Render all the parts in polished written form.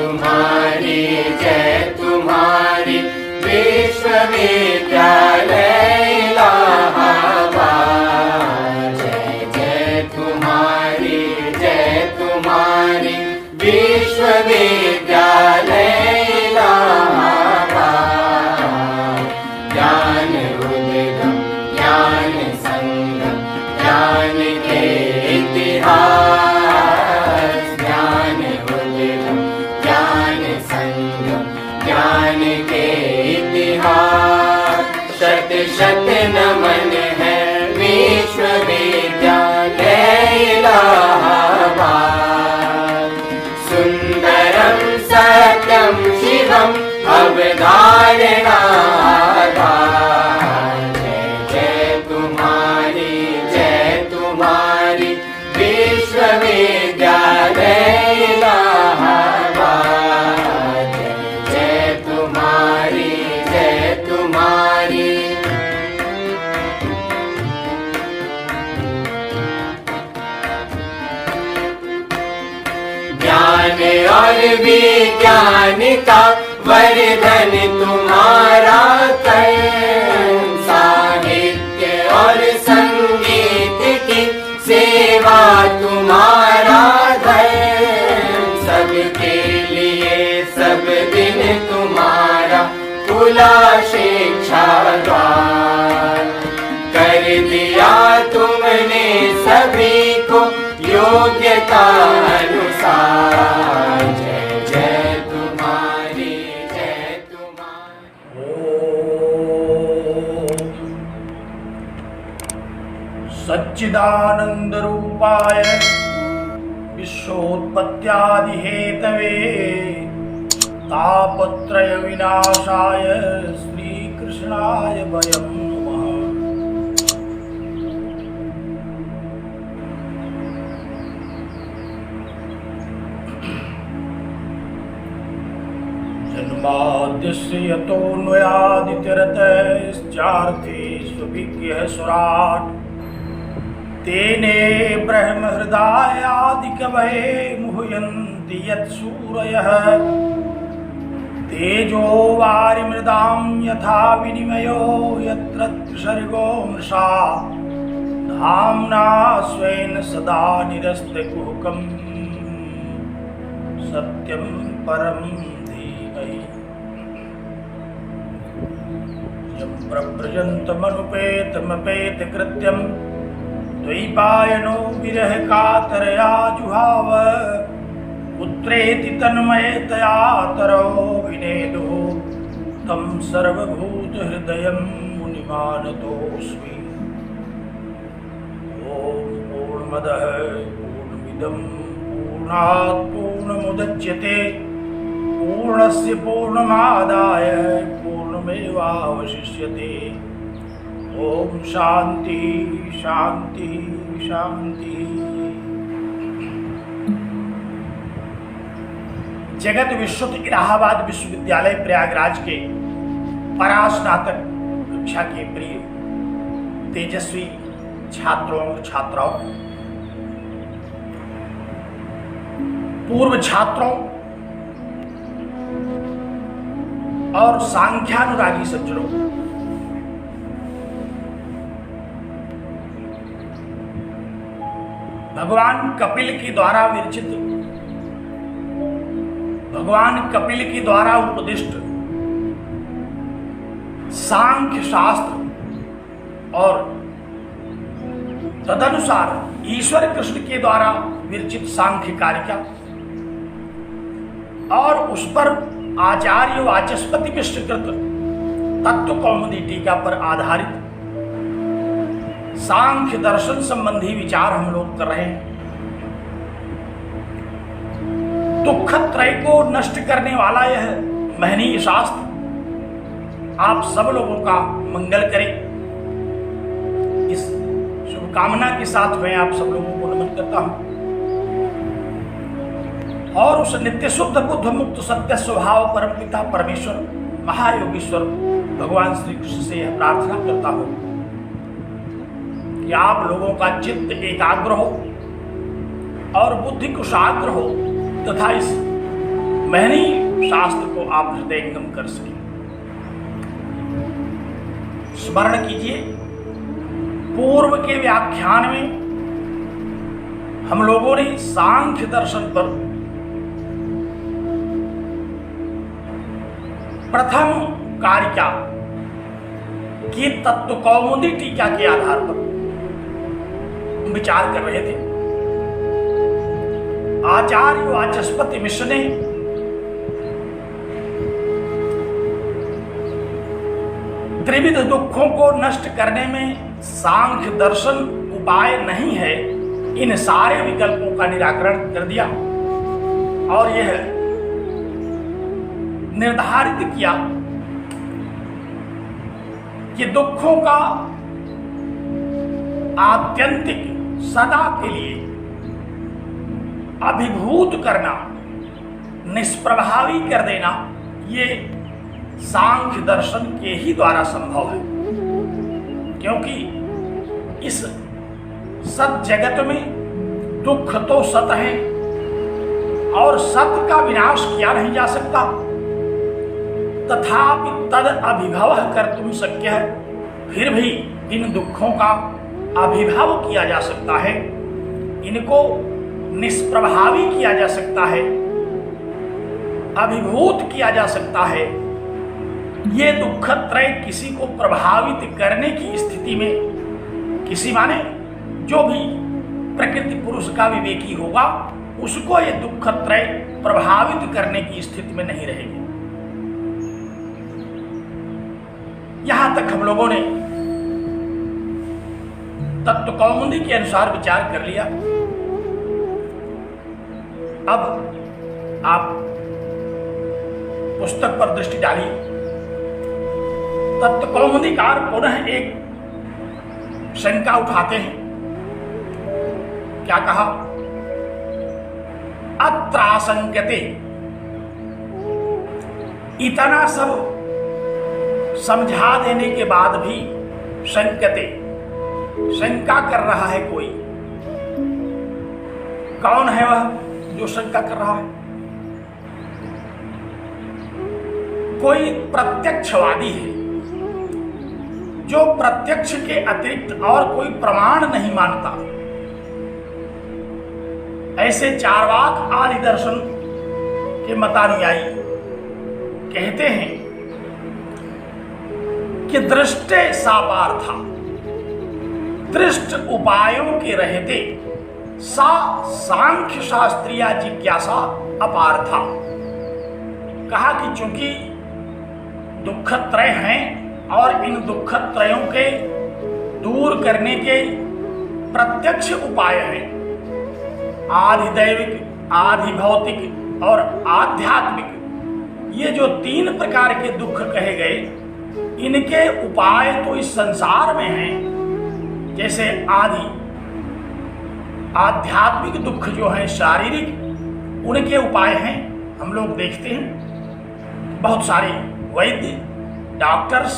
तुम्हारी जय तुम्हारी विश्वविद्यालय इलाहाबाद। जय जय तुम्हारी विश्वविद्यालय इलाहाबाद। ज्ञान उद्गम ज्ञान संगम ज्ञान के इतिहास। ज्ञान उद्गम ज्ञान संगम ज्ञान के इतिहास। शत शत नमन है विश्वविद्यालय इलाहाबाद। सुंदरम सत्यम शिवम अवधारणा। विश्वविद्यालय इलाहाबाद। जय तुम्हारी ज्ञान और विज्ञान का वर्धन तुम्हारा कर। साहित्य और संगीत की सेवा तुम्हारा धर्म। सबके लिए सब दिन तुम्हारा खुला शिक्षा द्वार। कर दिया तुमने सभी को योग्यता अनुसार। जय जय तुम्हारी सच्चिदानंद रूपाय विश्वोत्पत्त्यादि हेतवे तापत्रय विनाशाय श्री कृष्णाय वयं नमः। जन्माद्यस्य यतोऽन्वयादितरतश्चार्थेष्वभिज्ञः सुराट्। तेने ब्रह्म हृदयादिकवये मुह्यन्ति यत्सूरयः। तेजो वारिमृदां यथा विनिमयो यत्र त्रिसर्गो मृषा। धाम्ना स्वेन सदा निरस्तकुहकं सत्यं परं धीमहि। यं प्रव्रजन्तमनुपेतमपेतकृत्यं द्वैपायनो विरह कातरया जुहाव। पुत्रेति तन्मयतया तरो विनेदो तं सर्वभूतहृदयं मुनिमानतोऽस्मि। ॐ पूर्णमदः पूर्णमिदं पूर्णात् पूर्णमुदच्यते पूर्णस्य पूर्णमादाय पूर्णमेवावशिष्यते। ओम शांति शांति शांति। जगत विश्रुत इलाहाबाद विश्वविद्यालय प्रयागराज के परास्नातक कक्षा के प्रिय तेजस्वी छात्रों और छात्राओं, पूर्व छात्रों और सांख्यानुरागी सज्जनों, भगवान कपिल के द्वारा विरचित, भगवान कपिल के द्वारा उपदिष्ट सांख्य शास्त्र और तदनुसार ईश्वर कृष्ण के द्वारा विरचित सांख्य कारिका और उस पर आचार्य वाचस्पति विश्वकृत तत्व कौमुदी टीका पर आधारित सांख्य दर्शन संबंधी विचार हम लोग कर रहे हैं। दुख त्रय को नष्ट करने वाला यह महनीय शास्त्र आप सब लोगों का मंगल करे, इस शुभकामना के साथ मैं आप सब लोगों को नमन करता हूं और उस नित्य शुद्ध बुद्ध मुक्त सत्य स्वभाव परम पिता परमेश्वर महायोगीश्वर भगवान श्री कृष्ण से यह प्रार्थना करता हूं कि आप लोगों का चित्त एकाग्र हो और बुद्धि कुशाग्र हो तथा इस महनी शास्त्र को आप हृदयंगम कर सके। स्मरण कीजिए, पूर्व के व्याख्यान में हम लोगों ने सांख्य दर्शन पर प्रथम कारिका की तत्व कौमुदी टीका के आधार पर विचार कर रहे थे। आचार्य वाचस्पति मिश्र ने त्रिविध दुखों को नष्ट करने में सांख्य दर्शन उपाय नहीं है, इन सारे विकल्पों का निराकरण कर दिया और यह निर्धारित किया कि दुखों का आत्यंतिक सदा के लिए अभिभूत करना, निष्प्रभावी कर देना, ये सांख्य दर्शन के ही द्वारा संभव है। क्योंकि इस सत जगत में दुख तो सत है और सत का विनाश किया नहीं जा सकता, तथापि तद अभिभव कर्तुम शक्य है। फिर भी इन दुखों का अभिभव किया जा सकता है, इनको निष्प्रभावी किया जा सकता है, अभिभूत किया जा सकता है। ये दुख त्रय किसी को प्रभावित करने की स्थिति में, किसी माने जो भी प्रकृति पुरुष का विवेकी होगा, उसको ये दुख त्रय प्रभावित करने की स्थिति में नहीं रहेगी। यहां तक हम लोगों ने तत्व कौमुदी के अनुसार विचार कर लिया। अब आप पुस्तक पर दृष्टि डालिए। तत्व कौमुदीकार पुनः एक शंका उठाते हैं। क्या कहा? अत्राशंकते, इतना सब समझा देने के बाद भी शंकते, शंका कर रहा है कोई। कौन है वह जो शंका कर रहा है? कोई प्रत्यक्षवादी है जो प्रत्यक्ष के अतिरिक्त और कोई प्रमाण नहीं मानता। ऐसे चार्वाक आदि दर्शन के मतानुयायी कहते हैं कि दृष्टे सापार्था, दृष्ट उपायों के रहते सा सांख्य शास्त्रीय जिज्ञासा अपार्था। कहा कि चूंकि दुख त्रय हैं और इन दुख त्रयों के दूर करने के प्रत्यक्ष उपाय हैं, आधि दैविक, आधि भौतिक और आध्यात्मिक, ये जो तीन प्रकार के दुख कहे गए, इनके उपाय तो इस संसार में हैं। जैसे आदि आध्यात्मिक दुख जो है शारीरिक, उनके उपाय हैं। हम लोग देखते हैं बहुत सारे वैद्य, डॉक्टर्स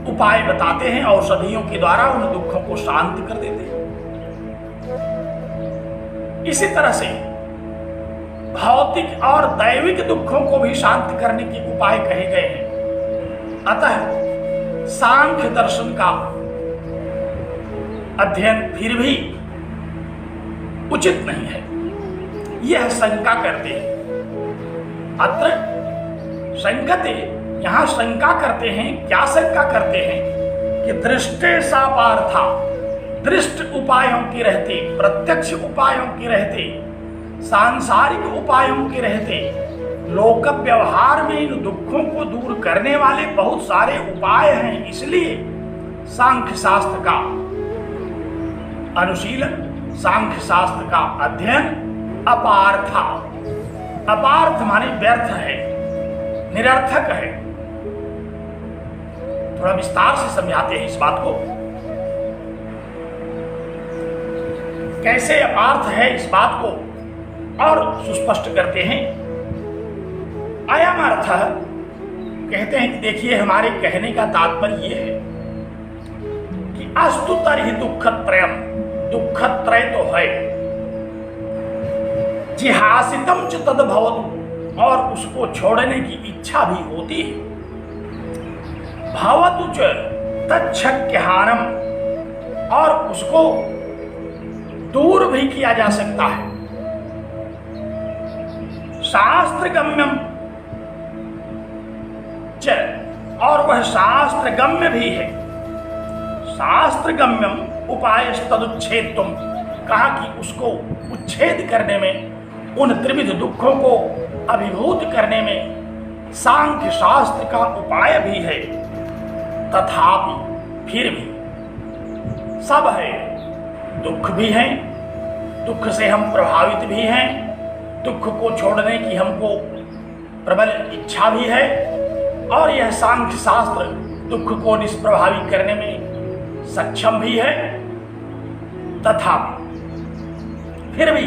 उपाय बताते हैं, औषधियों के द्वारा उन दुखों को शांत कर देते हैं। इसी तरह से भौतिक और दैविक दुखों को भी शांत करने के उपाय कहे गए हैं। अतः सांख्य दर्शन का अध्ययन फिर भी उचित नहीं है, यह शंका करते हैं। अत्र शंकते, यहां शंका करते हैं। क्या शंका करते हैं? कि दृष्टे सापार्था, दृष्ट उपायों के रहते, प्रत्यक्ष उपायों के रहते, सांसारिक उपायों के रहते, लोक व्यवहार में इन दुखों को दूर करने वाले बहुत सारे उपाय हैं। इसलिए सांख्य शास्त्र का अनुशीलन, सांख्य शास्त्र का अध्ययन अपार्था, अपार्थ माने व्यर्थ है, निरर्थक है। थोड़ा विस्तार से समझाते हैं इस बात को। कैसे अपार्थ है इस बात को और सुस्पष्ट करते हैं। अयम अर्थ, कहते हैं कि देखिए, हमारे कहने का तात्पर्य यह है कि अस्तु तर्हि दुःखत्रयम्, दुःखत्रय तो है, जिहासितम च तद्भवतु, और उसको छोड़ने की इच्छा भी होती है। भवतु च तच्छक्यहानम, और उसको दूर भी किया जा सकता है। शास्त्रगम्यम च, और वह शास्त्रगम्य भी है। शास्त्रगम्यम उपाय तदुच्छेद, तुम कहा कि उसको उच्छेद करने में, उन त्रिविध दुखों को अभिभूत करने में सांख्य शास्त्र का उपाय भी है। तथापि फिर भी सब है, दुख भी है, दुख से हम प्रभावित भी हैं, दुख को छोड़ने की हमको प्रबल इच्छा भी है, और यह सांख्य शास्त्र दुख को निष्प्रभावी करने में सक्षम भी है। तथापि फिर भी,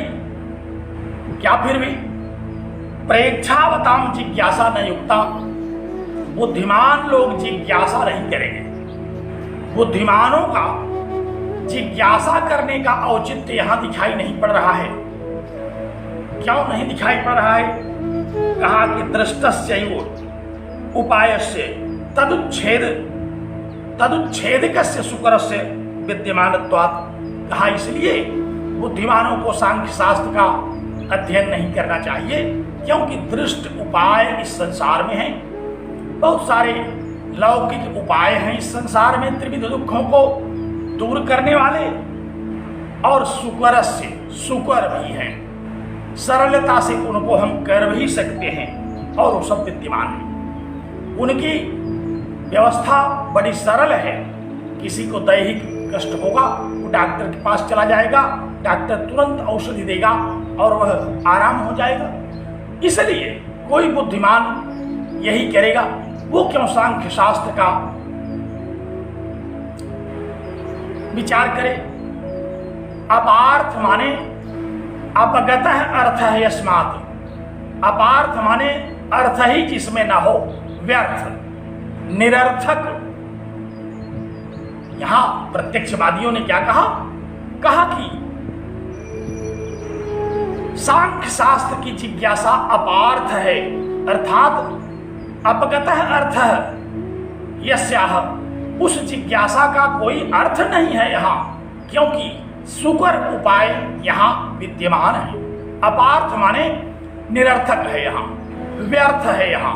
क्या फिर भी, प्रेक्षावताम जिज्ञासा न युक्ता, बुद्धिमान लोग जिज्ञासा नहीं करेंगे। बुद्धिमानों का जिज्ञासा करने का औचित्य यहां दिखाई नहीं पड़ रहा है। क्यों नहीं दिखाई पड़ रहा है? कहा कि दृष्टस्यैव उपायस्य तदुच्छेदकस्य सुकरस्य विद्यमानत्वात्, कहा इसलिए बुद्धिमानों को सांख्य शास्त्र का अध्ययन नहीं करना चाहिए, क्योंकि दृष्ट उपाय इस संसार में हैं। बहुत सारे लौकिक उपाय हैं इस संसार में त्रिविध दुखों को दूर करने वाले, और सुकरस्य, सुकर भी हैं, सरलता से उनको हम कर भी सकते हैं, और वो सब विद्यमान हैं। उनकी व्यवस्था बड़ी सरल है। किसी को दैहिक कष्ट होगा, वो डॉक्टर के पास चला जाएगा, डॉक्टर तुरंत औषधि देगा और वह आराम हो जाएगा। इसलिए कोई बुद्धिमान यही करेगा। वो क्यों सांख्य शास्त्र का विचार करे? अपार्थ माने अपगतः अर्थ है यस्मात्, अपार्थ माने अर्थ ही जिसमें ना हो, व्यर्थ, निरर्थक। यहां प्रत्यक्षवादियों ने क्या कहा? कहा कि सांख्य शास्त्र की जिज्ञासा अपार्थ है, अर्थात अपगतः अर्थ यस्याह, उस जिज्ञासा का कोई अर्थ नहीं है यहां, क्योंकि सुकर उपाय यहां विद्यमान है। अपार्थ माने निरर्थक है, यहां व्यर्थ है, यहां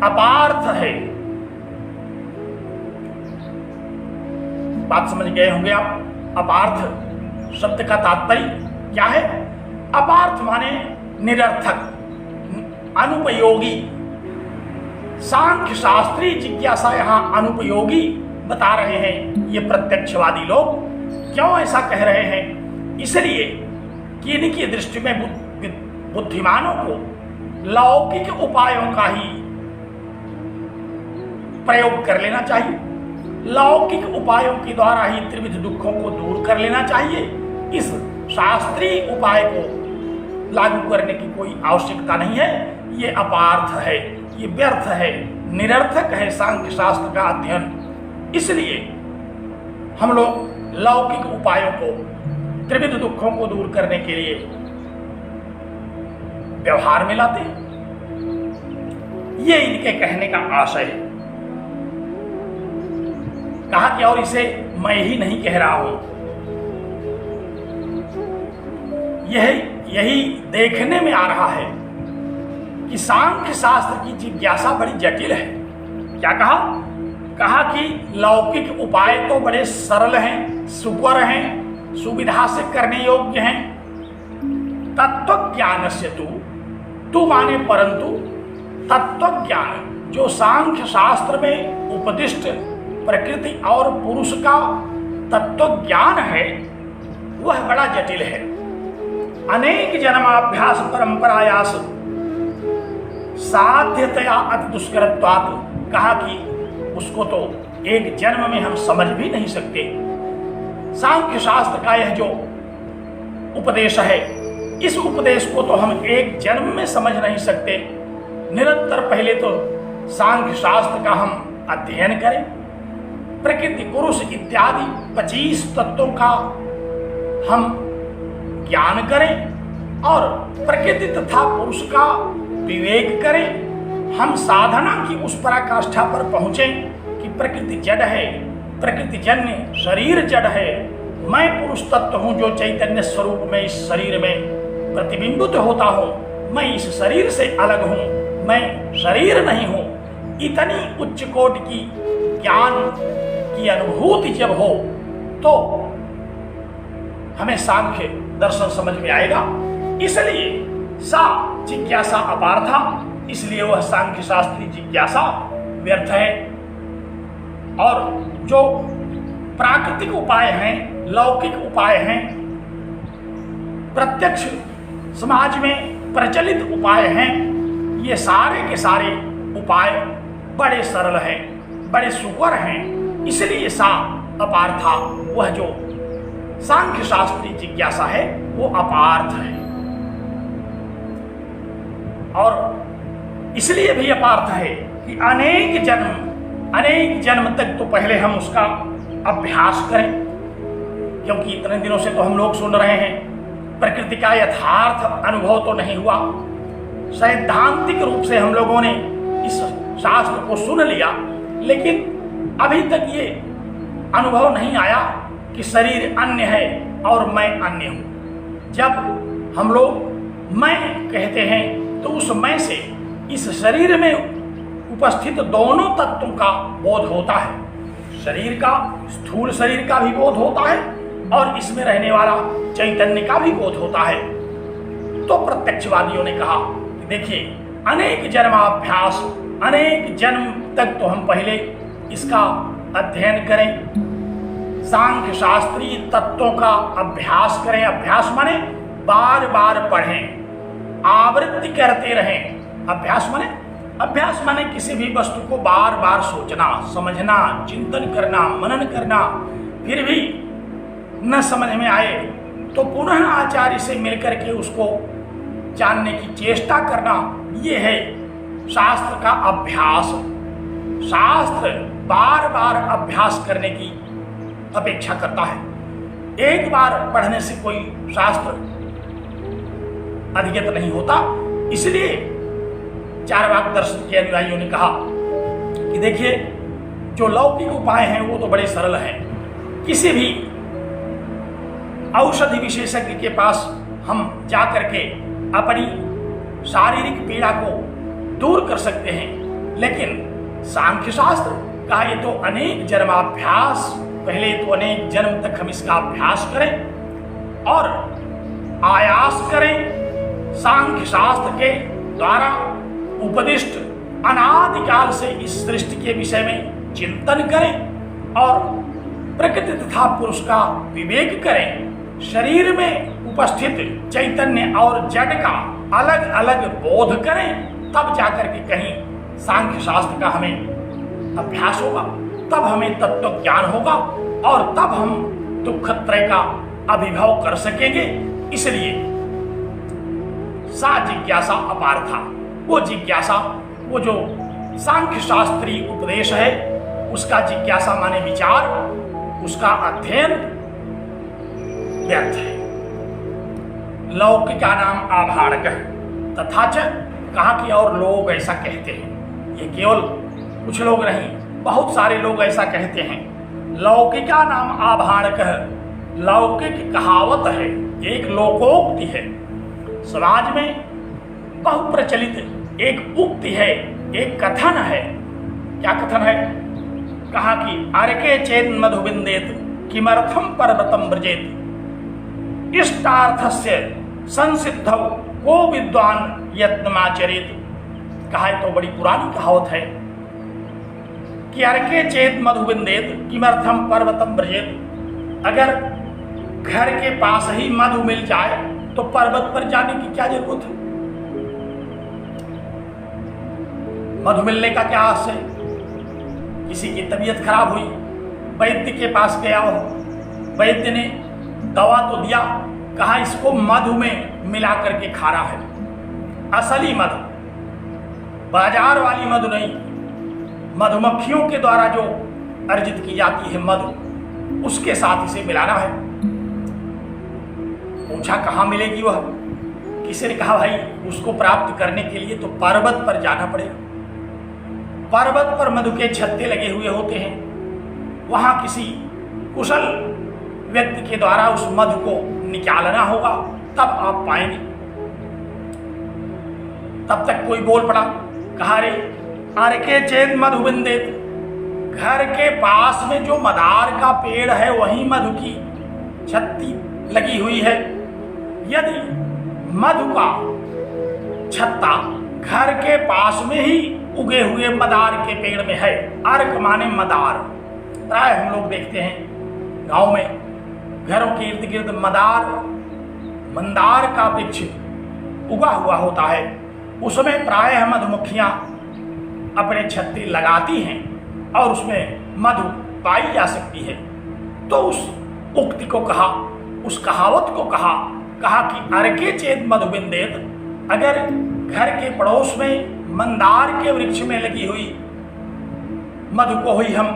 अपार्थ है। बात समझ गए होंगे आप? अपार्थ शब्द का तात्पर्य क्या है? अपार्थ माने निरर्थक, अनुपयोगी। सांख्य शास्त्री जिज्ञासा यहां अनुपयोगी बता रहे हैं ये प्रत्यक्षवादी लोग। क्यों ऐसा कह रहे हैं? इसलिए कि इनकी दृष्टि में बुद्धिमानों को लौकिक उपायों का ही प्रयोग कर लेना चाहिए, लौकिक उपायों के द्वारा ही त्रिविध दुखों को दूर कर लेना चाहिए। इस शास्त्रीय उपाय को लागू करने की कोई आवश्यकता नहीं है। ये अपार्थ है, ये व्यर्थ है, निरर्थक है सांख्य शास्त्र का अध्ययन। इसलिए हम लोग लौकिक उपायों को त्रिविध दुखों को दूर करने के लिए व्यवहार में लाते हैं। ये इनके कहने का आशय है। कहा कि और इसे मैं ही नहीं कह रहा हूं, यही देखने में आ रहा है कि सांख्य शास्त्र की जिज्ञासा बड़ी जटिल है। क्या कहा? कहा कि लौकिक उपाय तो बड़े सरल हैं, सुपर हैं, सुविधा से करने योग्य हैं। तत्व ज्ञान से तू माने परंतु तत्व ज्ञान जो सांख्य शास्त्र में उपदिष्ट प्रकृति और पुरुष का तत्व ज्ञान है वह बड़ा जटिल है। अनेक जन्माभ्यास परंपरायास साध्यतया अति दुष्करत्वात्, कहा कि उसको तो एक जन्म में हम समझ भी नहीं सकते। सांख्य शास्त्र का यह जो उपदेश है, इस उपदेश को तो हम एक जन्म में समझ नहीं सकते। निरंतर पहले तो सांख्य शास्त्र का हम अध्ययन करें, प्रकृति पुरुष इत्यादि 25 तत्वों का हम ज्ञान करें और प्रकृति तथा पुरुष का विवेक करें, हम साधना की उस पराकाष्ठा पर पहुंचे कि प्रकृति जड़ है, प्रकृति जन्य शरीर जड़ है, मैं पुरुष तत्व हूं जो चैतन्य स्वरूप में इस शरीर में प्रतिबिंबित होता हूं, मैं इस शरीर से अलग हूं, मैं शरीर नहीं हूं। इतनी उच्च कोटि की ज्ञान की अनुभूति जब हो तो हमें सांख्य दर्शन समझ में आएगा। इसलिए सा जिज्ञासा अपार था, इसलिए वह सांख्य शास्त्री जिज्ञासा व्यर्थ है। और जो प्राकृतिक उपाय हैं, लौकिक उपाय हैं, प्रत्यक्ष समाज में प्रचलित उपाय हैं, ये सारे के सारे उपाय बड़े सरल हैं, बड़े सुकर हैं। इसलिए सा अपार था, वह जो सांख्य शास्त्री जिज्ञासा है वो अपार्थ है। और इसलिए भी अपार्थ है कि अनेक जन्म तक तो पहले हम उसका अभ्यास करें, क्योंकि इतने दिनों से तो हम लोग सुन रहे हैं, प्रकृति का यथार्थ अनुभव तो नहीं हुआ। सैद्धांतिक रूप से हम लोगों ने इस शास्त्र को सुन लिया, लेकिन अभी तक ये अनुभव नहीं आया कि शरीर अन्य है और मैं अन्य हूं। जब हम लोग मैं कहते हैं तो उस मैं से इस शरीर में उपस्थित दोनों तत्वों का बोध होता है। शरीर का, स्थूल शरीर का भी बोध होता है और इसमें रहने वाला चैतन्य का भी बोध होता है। तो प्रत्यक्षवादियों ने कहा कि देखिए, अनेक जन्माभ्यास, अनेक जन्म तक तो हम पहले इसका अध्ययन करें, सांख्य शास्त्रीय तत्वों का अभ्यास करें। अभ्यास माने बार बार पढ़ें, आवृत्ति करते रहें। अभ्यास माने किसी भी वस्तु को बार बार सोचना, समझना, चिंतन करना, मनन करना, फिर भी न समझ में आए तो पुनः आचार्य से मिलकर के उसको जानने की चेष्टा करना, ये है शास्त्र का अभ्यास। शास्त्र बार बार अभ्यास करने की अपेक्षा करता है। एक बार पढ़ने से कोई शास्त्र अधिगत नहीं होता। इसलिए चार्वाक दर्शन के अनुयायियों ने कहा कि देखिए, जो लौकिक उपाय हैं वो तो बड़े सरल हैं। किसी भी औषधि विशेषज्ञ के पास हम जाकर के अपनी शारीरिक पीड़ा को दूर कर सकते हैं, लेकिन सांख्य शास्त्र का ये तो अनेक जन्माभ्यास, पहले तो अनेक जन्म तक हम इसका अभ्यास करें और आयास करें। सांख्य शास्त्र के द्वारा उपदिष्ट अनादिकाल से इस सृष्टि के विषय में चिंतन करें और प्रकृति तथा पुरुष का विवेक करें। शरीर में उपस्थित चैतन्य और जड़ का अलग अलग बोध करें, तब जाकर के कहीं सांख्य शास्त्र का हमें अभ्यास होगा, तब हमें तत्व ज्ञान होगा और तब हम दुखत्रय का अभिभव कर सकेंगे। इसलिए सा जिज्ञासा अपार था। वो जिज्ञासा, वो जो सांख्य शास्त्रीय उपदेश है, उसका जिज्ञासा माने विचार, उसका अध्ययन व्यर्थ है। लौकिका नाम आभाड़क तथा च, कहा कि और लोग ऐसा कहते हैं। ये केवल कुछ लोग नहीं, बहुत सारे लोग ऐसा कहते हैं। लौकिका नाम आभाड़क, लौकिक कहावत है, एक लोकोक्ति है। समाज में बहुप्रचलित एक उक्ति है, एक कथन है। क्या कथन है? कहा कि अर्के चेन मधुबिंदेत किमर्थम पर्वतम ब्रजेत, इष्टार्थस्य संसिद्धौ को विद्वान यत्नमाचरेत। कहा तो बड़ी पुरानी कहावत है कि अर्के चेत मधुबिंदेत किमर्थम पर्वतम ब्रजेत। अगर घर के पास ही मधु मिल जाए तो पर्वत पर जाने की क्या जरूरत है? मधु मिलने का क्या आस है? किसी की तबीयत खराब हुई, वैद्य के पास गया हो, वैद्य ने दवा तो दिया, कहा इसको मधु में मिला करके खाना है। असली मधु, बाजार वाली मधु नहीं, मधुमक्खियों के द्वारा जो अर्जित की जाती है मधु, उसके साथ इसे मिलाना है। पूछा कहाँ मिलेगी वह? किसी ने कहा भाई उसको प्राप्त करने के लिए तो पर्वत पर जाना पड़ेगा। पर्वत पर मधु के छत्ते लगे हुए होते हैं, वहां किसी कुशल व्यक्ति के द्वारा उस मधु को निकालना होगा, तब आप पाएंगे। तब तक कोई बोल पड़ा, कहा रे अर्के चेत मधु बिंदेत, घर के पास में जो मदार का पेड़ है वहीं मधु की छत्ती लगी हुई है। यदि मधु का छत्ता घर के पास में ही उगे हुए मदार के पेड़ में है, अर्क माने मदार, प्राय हम लोग देखते हैं गांव में घरों के इर्द गिर्द मंदार का वृक्ष उगा हुआ होता है, उसमें प्रायः मधुमक्खियां अपने छत्ते लगाती हैं और उसमें मधु पाई जा सकती है। तो उस उक्ति को कहा, उस कहावत को कहा कि अर्के चेत मधु बिंदेत, अगर घर के पड़ोस में मंदार के वृक्ष में लगी हुई मधु को ही हम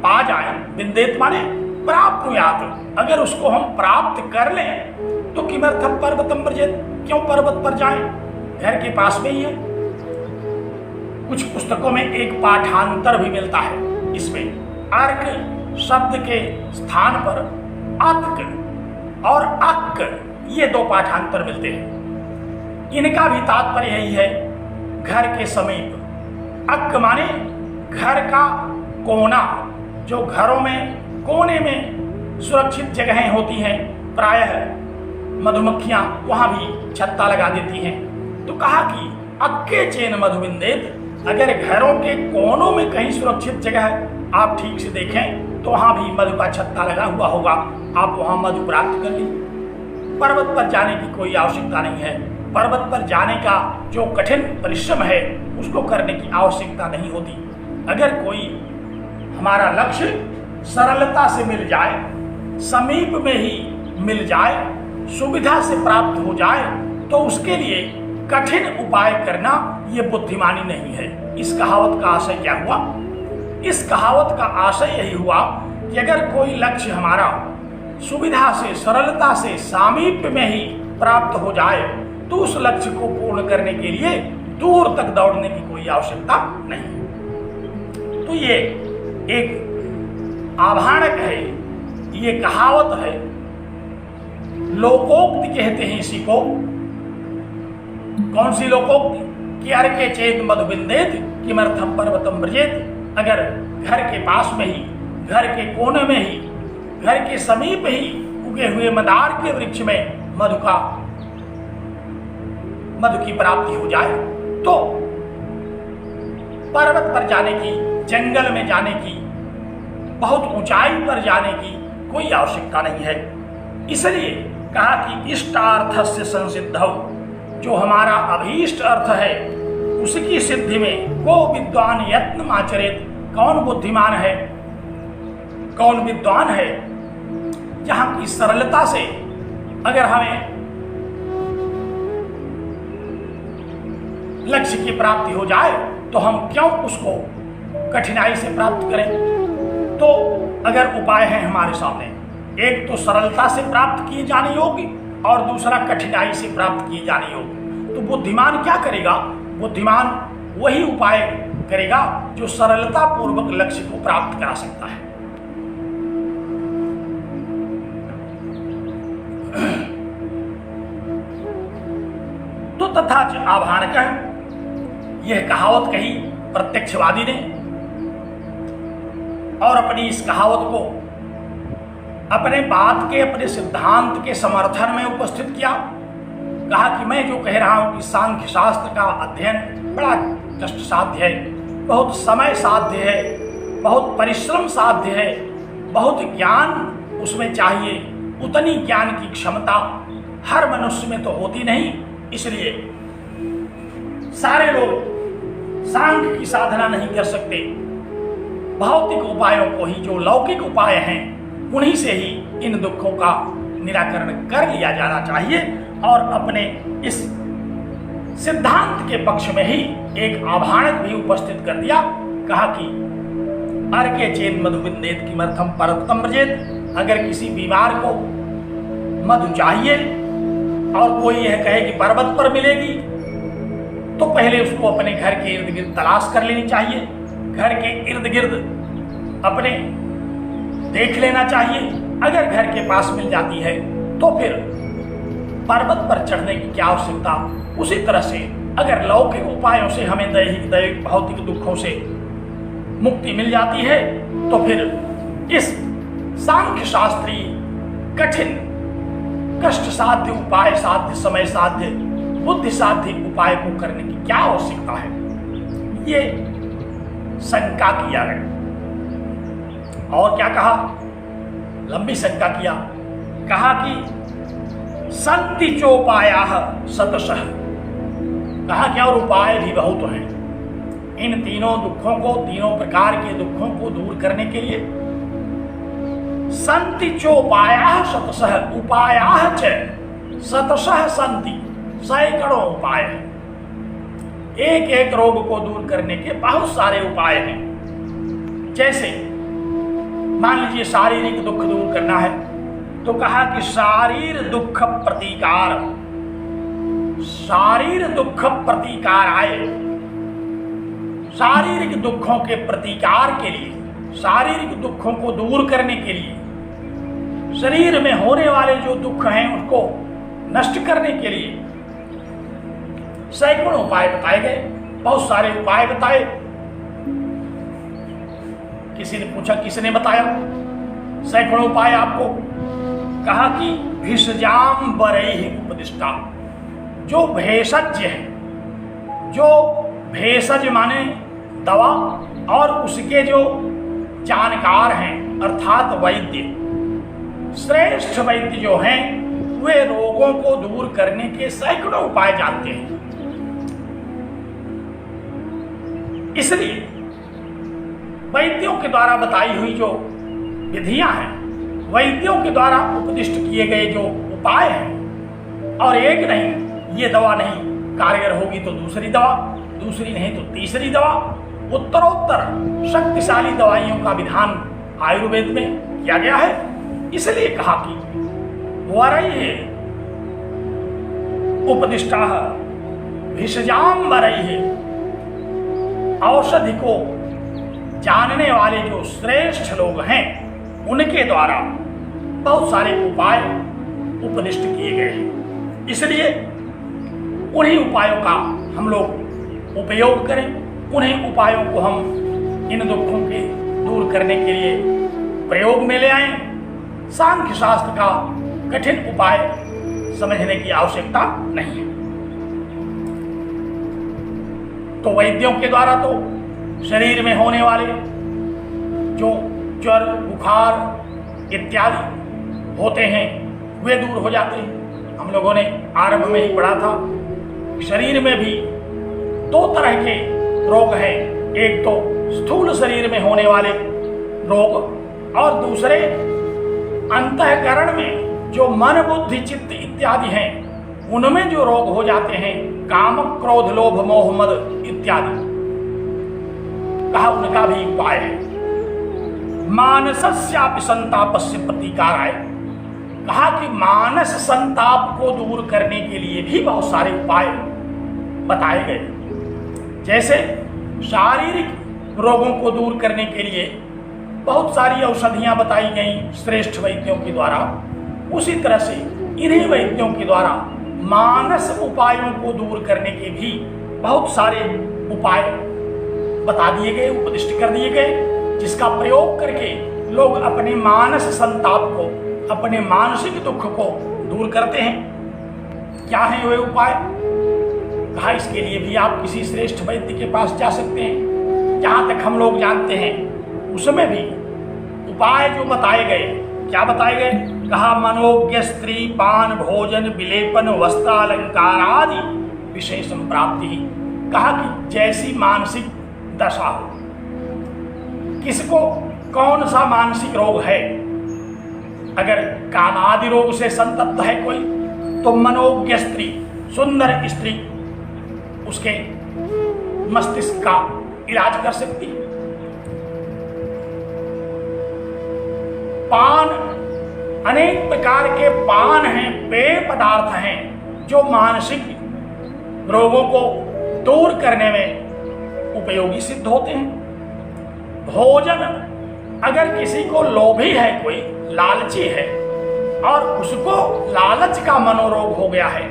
पा जाए, बिंदेत माने प्राप्त हुआत, अगर उसको हम प्राप्त कर लें तो किमर्थम पर्वतम व्रजेत, क्यों पर्वत पर जाएं, घर के पास में ही है। कुछ पुस्तकों में एक पाठांतर भी मिलता है, इसमें अर्क शब्द के स्थान पर अत्क और अक्क ये दो पाठांतर मिलते हैं। इनका भी तात्पर्य यही है, घर के समीप। अक्क माने घर का कोना, जो घरों में कोने में सुरक्षित जगहें होती हैं, प्रायः मधुमक्खियां वहां भी छत्ता लगा देती हैं। तो कहा कि अक्के चेन मधु बिंदेत, अगर घरों के कोनों में कहीं सुरक्षित जगह आप ठीक से देखें तो वहां भी मधु का छत्ता लगा हुआ होगा, आप वहां मधु प्राप्त कर लीजिए। पर्वत पर जाने की कोई आवश्यकता नहीं है, पर्वत पर जाने का जो कठिन परिश्रम है उसको करने की आवश्यकता नहीं होती। अगर कोई हमारा लक्ष्य सरलता से मिल जाए, समीप में ही मिल जाए, सुविधा से प्राप्त हो जाए, तो उसके लिए कठिन उपाय करना ये बुद्धिमानी नहीं है। इस कहावत का आशय क्या हुआ? इस कहावत का आशय यही हुआ कि अगर कोई लक्ष्य हमारा सुविधा से, सरलता से, सामीप्य में ही प्राप्त हो जाए तो उस लक्ष्य को पूर्ण करने के लिए दूर तक दौड़ने की कोई आवश्यकता नहीं। तो ये एक आभाणक है, ये कहावत है, लोकोक्ति कहते हैं इसी को। कौन सी लोकोक्ति? कि अर्के चेत मधु बिंदेत किमर्थम पर्वतम व्रजेत, अगर घर के पास में ही, घर के कोने में ही, घर के समीप ही उगे हुए मदार के वृक्ष में मधु की प्राप्ति हो जाए तो पर्वत पर जाने की, जंगल में जाने की, बहुत ऊंचाई पर जाने की कोई आवश्यकता नहीं है। इसलिए कहा कि इष्टार्थस्य संसिद्धौ, जो हमारा अभीष्ट अर्थ है उसकी सिद्धि में को विद्वान यत्न आचरेत, कौन बुद्धिमान है, कौन विद्वान है, जहां की सरलता से अगर हमें लक्ष्य की प्राप्ति हो जाए तो हम क्यों उसको कठिनाई से प्राप्त करें। तो अगर उपाय है हमारे सामने, एक तो सरलता से प्राप्त किए जाने योग्य और दूसरा कठिनाई से प्राप्त किए जाने योग्य, तो बुद्धिमान क्या करेगा? बुद्धिमान वही उपाय करेगा जो सरलता पूर्वक लक्ष्य को प्राप्त करा सकता है। तो तथा आभाणक, यह कहावत कही प्रत्यक्षवादी ने और अपनी इस कहावत को अपने बात के, अपने सिद्धांत के समर्थन में उपस्थित किया। कहा कि मैं जो कह रहा हूं कि सांख्य शास्त्र का अध्ययन बड़ा कष्ट साध्य है, बहुत समय साध्य है, बहुत परिश्रम साध्य है, बहुत ज्ञान उसमें चाहिए, उतनी ज्ञान की क्षमता हर मनुष्य में तो होती नहीं। इसलिए सारे लोग सांख्य की साधना नहीं कर सकते, भौतिक उपायों को ही, जो लौकिक उपाय हैं उन्हीं से ही इन दुखों का निराकरण कर लिया जाना चाहिए। और अपने इस सिद्धांत के पक्ष में ही एक आभाणक भी उपस्थित कर दिया। कहा कि अर्के चेत मधु बिंदेत किमर्थम पर्वतम व्रजेत, अगर किसी बीमार को मधु चाहिए और कोई यह कहे कि पर्वत पर मिलेगी, तो पहले उसको अपने घर के इर्द गिर्द तलाश कर लेनी चाहिए, घर के इर्द गिर्द अपने देख लेना चाहिए। अगर घर के पास मिल जाती है तो फिर पर्वत पर चढ़ने की क्या आवश्यकता। उसी तरह से अगर लौकिक उपायों से हमें दैहिक भौतिक दुखों से मुक्ति मिल जाती है तो फिर इस सांख्य शास्त्रीय कठिन कष्ट साध्य उपाय साध्य समय साध्य बुद्धि साध्य उपाय को करने की क्या आवश्यकता है, ये शंका किया गया। और क्या कहा, लंबी शंका किया, कहा कि संति चोपायाः शतशः, कहा कि और उपाय भी बहुत हैं। इन तीनों दुखों को, तीनों प्रकार के दुखों को दूर करने के लिए संति चोपायाः शतशः, उपायाः च शतशः संति, सैकड़ों उपाय हैं। एक एक रोग को दूर करने के बहुत सारे उपाय हैं। जैसे मान लीजिए शारीरिक दुख दूर करना है तो कहा कि शारीर दुख प्रतिकार, शारीर दुख प्रतिकार आए। शारीरिक दुखों के प्रतिकार के लिए, शारीरिक दुखों को दूर करने के लिए, शरीर में होने वाले जो दुख हैं उनको नष्ट करने के लिए सैकड़ों उपाय बताए गए, बहुत सारे उपाय बताए। किसी ने पूछा किसने बताया सैकड़ों उपाय आपको, कहा कि भिषजाम बरैहि उपदिष्टा, जो भेषज है, जो भेषज माने दवा, और उसके जो जानकार हैं अर्थात वैद्य, श्रेष्ठ वैद्य जो हैं वे रोगों को दूर करने के सैकड़ों उपाय जानते हैं। इसलिए वैद्यों के द्वारा बताई हुई जो विधियां हैं, वैद्यों के द्वारा उपदिष्ट किए गए जो उपाय हैं, और एक नहीं, ये दवा नहीं कारगर होगी तो दूसरी दवा, दूसरी नहीं तो तीसरी दवा, उत्तरोत्तर शक्तिशाली दवाइयों का विधान आयुर्वेद में किया गया है। इसलिए कहा कि वरैहि उपदिष्टाः भिषजाम वरैहि, औषधि को जानने वाले जो श्रेष्ठ लोग हैं उनके द्वारा बहुत सारे उपाय उपदिष्ट किए गए हैं। इसलिए उन्हीं उपायों का हम लोग उपयोग करें, उन्हीं उपायों को हम इन दुखों के दूर करने के लिए प्रयोग में ले आएं। सांख्य शास्त्र का कठिन उपाय समझने की आवश्यकता नहीं है। तो वैद्यों के द्वारा तो शरीर में होने वाले जो ज्वर बुखार इत्यादि होते हैं वे दूर हो जाते हैं। हम लोगों ने आरंभ में ही पढ़ा था, शरीर में भी दो तरह के रोग हैं, एक तो स्थूल शरीर में होने वाले रोग, और दूसरे अंतःकरण में जो मन बुद्धि चित्त इत्यादि हैं उनमें जो रोग हो जाते हैं, काम क्रोध लोभ मोह मद इत्यादि, कहा उनका भी उपाय है। मानसस्यापि संतापस्य प्रतिकाराय, कहा कि मानस संताप को दूर करने के लिए भी बहुत सारे उपाय बताए गए। जैसे शारीरिक रोगों को दूर करने के लिए बहुत सारी औषधियां बताई गई श्रेष्ठ वैद्यों के द्वारा, उसी तरह से इन्हीं वैद्यों के द्वारा मानस उपायों को दूर करने के भी बहुत सारे उपाय बता दिए गए, उपदिष्ट कर दिए गए, जिसका प्रयोग करके लोग अपने मानस संताप को, अपने मानसिक दुख को दूर करते हैं। क्या है वे उपाय? कहा इसके लिए भी आप किसी श्रेष्ठ वैद्य के पास जा सकते हैं। जहां तक हम लोग जानते हैं उसमें भी उपाय जो बताए गए, क्या बताए गए? कहा मनोज्ञ स्त्री पान भोजन विलेपन वस्त्रालंकार आदि विषय संप्राप्ति। कहा कि जैसी मानसिक दशा हो, किसको कौन सा मानसिक रोग है, अगर कामादि रोग से संतप्त है कोई, तो मनोज्ञ स्त्री, सुंदर स्त्री उसके मस्तिष्क का इलाज कर सकती है। पान, अनेक प्रकार के पान हैं, पेय पदार्थ हैं, जो मानसिक रोगों को दूर करने में उपयोगी सिद्ध होते हैं। भोजन अगर किसी को लोभी है, कोई लालची है और उसको लालच का मनोरोग हो गया है,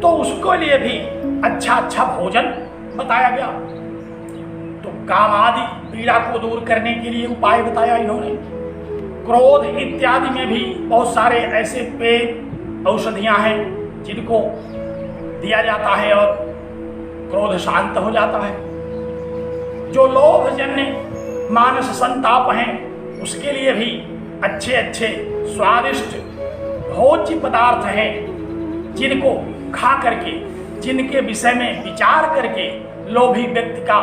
तो उसको लिए भी अच्छा अच्छा भोजन बताया गया। तो काम आदि पीड़ा को दूर करने के लिए उपाय बताया इन्होंने। क्रोध इत्यादि में भी बहुत सारे ऐसे पेय औषधियां हैं जिनको दिया जाता है और क्रोध शांत हो जाता है। जो लोभजन्य मानस संताप हैं उसके लिए भी अच्छे अच्छे स्वादिष्ट भोज्य पदार्थ हैं जिनको खा करके, जिनके विषय में विचार करके लोभी व्यक्ति का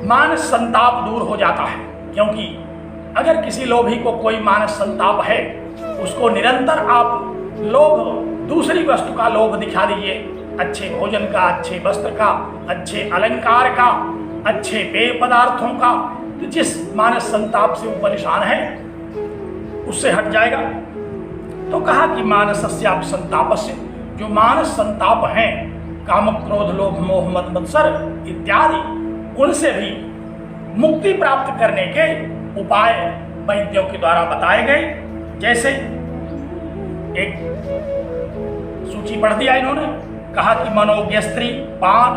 मानस संताप दूर हो जाता है। क्योंकि अगर किसी लोभी को कोई मानस संताप है, उसको निरंतर आप लोभ, दूसरी वस्तु का लोभ दिखा दीजिए, अच्छे भोजन का, अच्छे वस्त्र का, अच्छे अलंकार का, अच्छे पेय पदार्थों का, तो जिस मानस संताप से वो परेशान है उससे हट जाएगा। तो कहा कि मानसस्यापि संतापस्य, जो मानस संताप हैं, काम क्रोध लोभ मोह मद मत्सर इत्यादि, उनसे भी मुक्ति प्राप्त करने के उपाय वैद्यों के द्वारा बताए गए। जैसे एक सूची पढ़ दिया इन्होंने, कहा कि मनोज्ञ स्त्री, पान,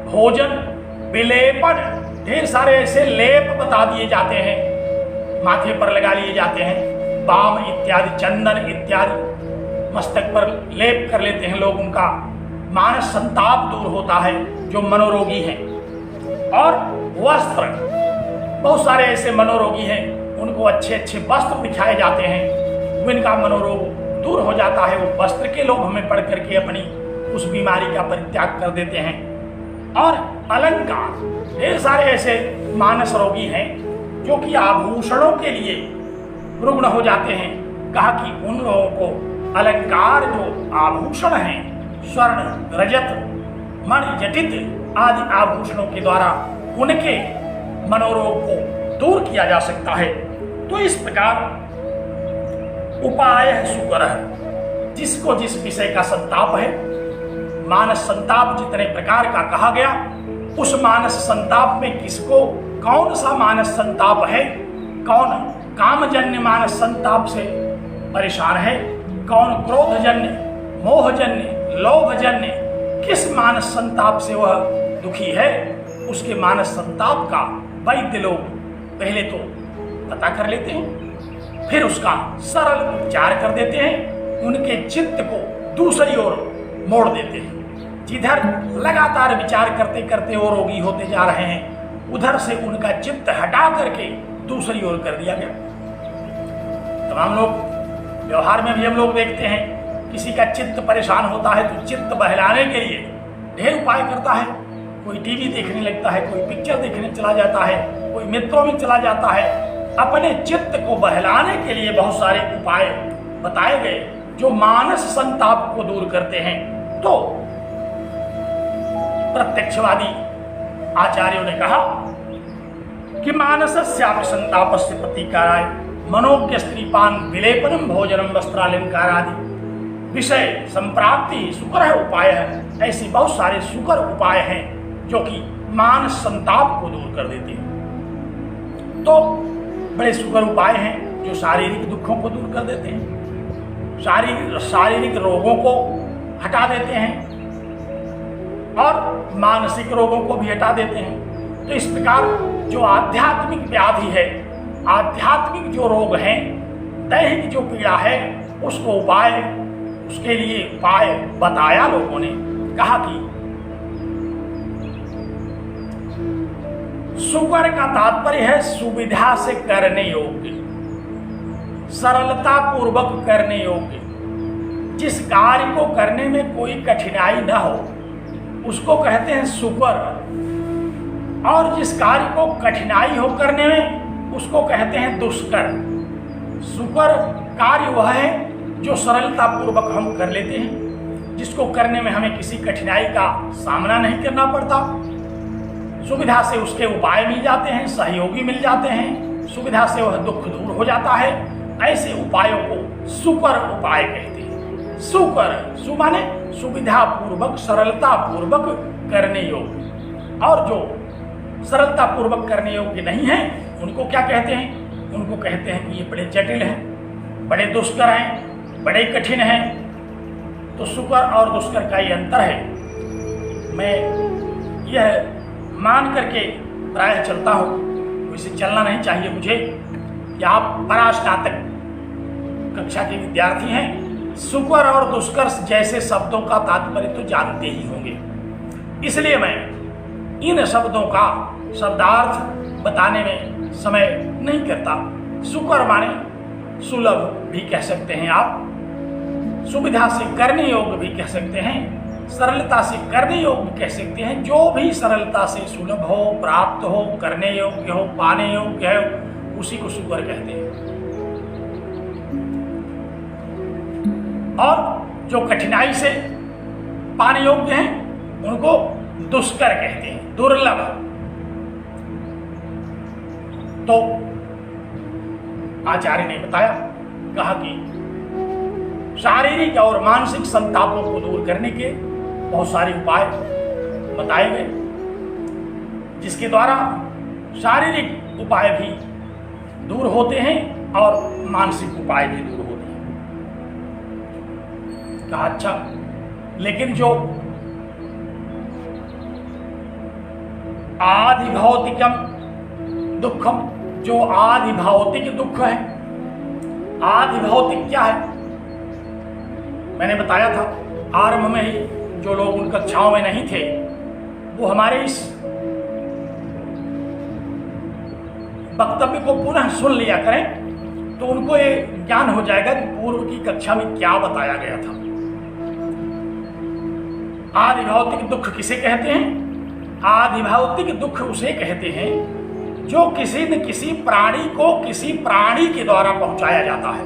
भोजन, विलेपन, ढेर सारे ऐसे लेप बता दिए जाते हैं, माथे पर लगा लिए जाते हैं, बाम इत्यादि, चंदन इत्यादि मस्तक पर लेप कर लेते हैं लोग, उनका मानस संताप दूर होता है जो मनोरोगी हैं। और वस्त्र, बहुत सारे ऐसे मनोरोगी हैं, उनको अच्छे अच्छे वस्त्र दिखाए जाते हैं, उनका मनोरोग दूर हो जाता है। वो वस्त्र के लोभ में पड़ करके अपनी उस बीमारी का परित्याग कर देते हैं। और अलंकार, ढेर सारे ऐसे मानस रोगी हैं जो कि आभूषणों के लिए रुग्ण हो जाते हैं। कहा कि उन लोगों को अलंकार, जो आभूषण हैं, स्वर्ण, रजत, मणि, जटित आदि आभूषणों के द्वारा उनके मनोरोग को दूर किया जा सकता है। तो इस प्रकार उपाय है सुकर है, जिसको जिस विषय का संताप है, मानस संताप जितने प्रकार का कहा गया, उस मानस संताप में किसको कौन सा मानस संताप है, कौन कामजन्य मानस संताप से परेशान है, कौन क्रोधजन्य, मोहजन्य, लोभजन्य, किस मानस संताप से वह दुखी है, उसके मानस संताप का वैद्य लोग पहले तो पता कर लेते हैं, फिर उसका सरल उपचार कर देते हैं, उनके चित्त को दूसरी ओर मोड़ देते हैं। जिधर लगातार विचार करते करते वो रोगी होते जा रहे हैं, उधर से उनका चित्त हटा करके दूसरी ओर कर दिया गया। तमाम लोग व्यवहार में भी हम लोग देखते हैं, किसी का चित्त परेशान होता है तो चित्त बहलाने के लिए ढेर उपाय करता है। कोई टीवी देखने लगता है, कोई पिक्चर देखने चला जाता है, कोई मित्रों में चला जाता है। अपने चित्त को बहलाने के लिए बहुत सारे उपाय बताए गए जो मानस संताप को दूर करते हैं। तो प्रत्यक्षवादी आचार्यों ने कहा कि मानसस्यापि संतापस्य प्रतिकाराय मनोज्ञ स्त्रीपान विलेपनम भोजनम वस्त्रालंकार आदि विषय संप्राप्ति सुकर उपाय है। ऐसे बहुत सारे सुकर उपाय हैं जो कि मानस संताप को दूर कर देते हैं। तो बड़े सुकर उपाय हैं जो शारीरिक दुखों को दूर कर देते हैं, शारीरिक रोगों को हटा देते हैं और मानसिक रोगों को भी हटा देते हैं। तो इस प्रकार जो आध्यात्मिक व्याधि है, आध्यात्मिक जो रोग हैं, दैहिक जो पीड़ा है, उसको उपाय, उसके लिए उपाय बताया लोगों ने। कहा कि सुकर का तात्पर्य है सुविधा से करने योग्य, सरलता पूर्वक करने योग्य, जिस कार्य को करने में कोई कठिनाई न हो उसको कहते हैं सुकर, और जिस कार्य को कठिनाई हो करने में उसको कहते हैं दुष्कर। सुकर कार्य वह है जो सरलता पूर्वक हम कर लेते हैं, जिसको करने में हमें किसी कठिनाई का सामना नहीं करना पड़ता, सुविधा से उसके उपाय मिल जाते हैं, सहयोगी मिल जाते हैं, सुविधा से वह दुख दूर हो जाता है। ऐसे उपायों को सुकर उपाय कहते हैं। सुकर, सु माने सुविधा पूर्वक, सरलता पूर्वक करने योग्य, और जो सरलता पूर्वक करने योग्य नहीं है उनको क्या कहते हैं? उनको कहते हैं कि ये बड़े जटिल हैं, बड़े दुष्कर हैं, बड़े कठिन हैं। तो सुकर और दुष्कर का ये अंतर है। मैं यह मान करके प्रायः चलता हूँ, वैसे चलना नहीं चाहिए मुझे, कि आप परास्नातक कक्षा के विद्यार्थी हैं, सुकर और दुष्कर जैसे शब्दों का तात्पर्य तो जानते ही होंगे। इसलिए मैं इन शब्दों का शब्दार्थ बताने में समय नहीं करता। सुकर माने सुलभ भी कह सकते हैं आप, सुविधा से करने योग्य भी कह सकते हैं, सरलता से करने योग्य कह सकते हैं। जो भी सरलता से सुलभ हो, प्राप्त हो, करने योग्य हो, पाने योग्य हो, उसी को सुकर कहते हैं। और जो कठिनाई से पाने योग्य हैं उनको दुष्कर कहते हैं, दुर्लभ। तो आचार्य ने बताया, कहा कि शारीरिक और मानसिक संतापों को दूर करने के बहुत सारे उपाय बताए गए, जिसके द्वारा शारीरिक उपाय भी दूर होते हैं और मानसिक उपाय भी दूर होते हैं। कहा अच्छा, लेकिन जो आदि भौतिकम दुखम, जो आदि भौतिक दुख है, आदि भौतिक क्या है? मैंने बताया था आरंभ में ही, जो लोग उन कक्षाओं में नहीं थे वो हमारे इस वक्तव्य को पुनः सुन लिया करें, तो उनको ये ज्ञान हो जाएगा कि पूर्व की कक्षा में क्या बताया गया था। आदि भौतिक दुख किसे कहते हैं? आदि भौतिक दुख उसे कहते हैं जो किसी न किसी प्राणी को किसी प्राणी के द्वारा पहुंचाया जाता है।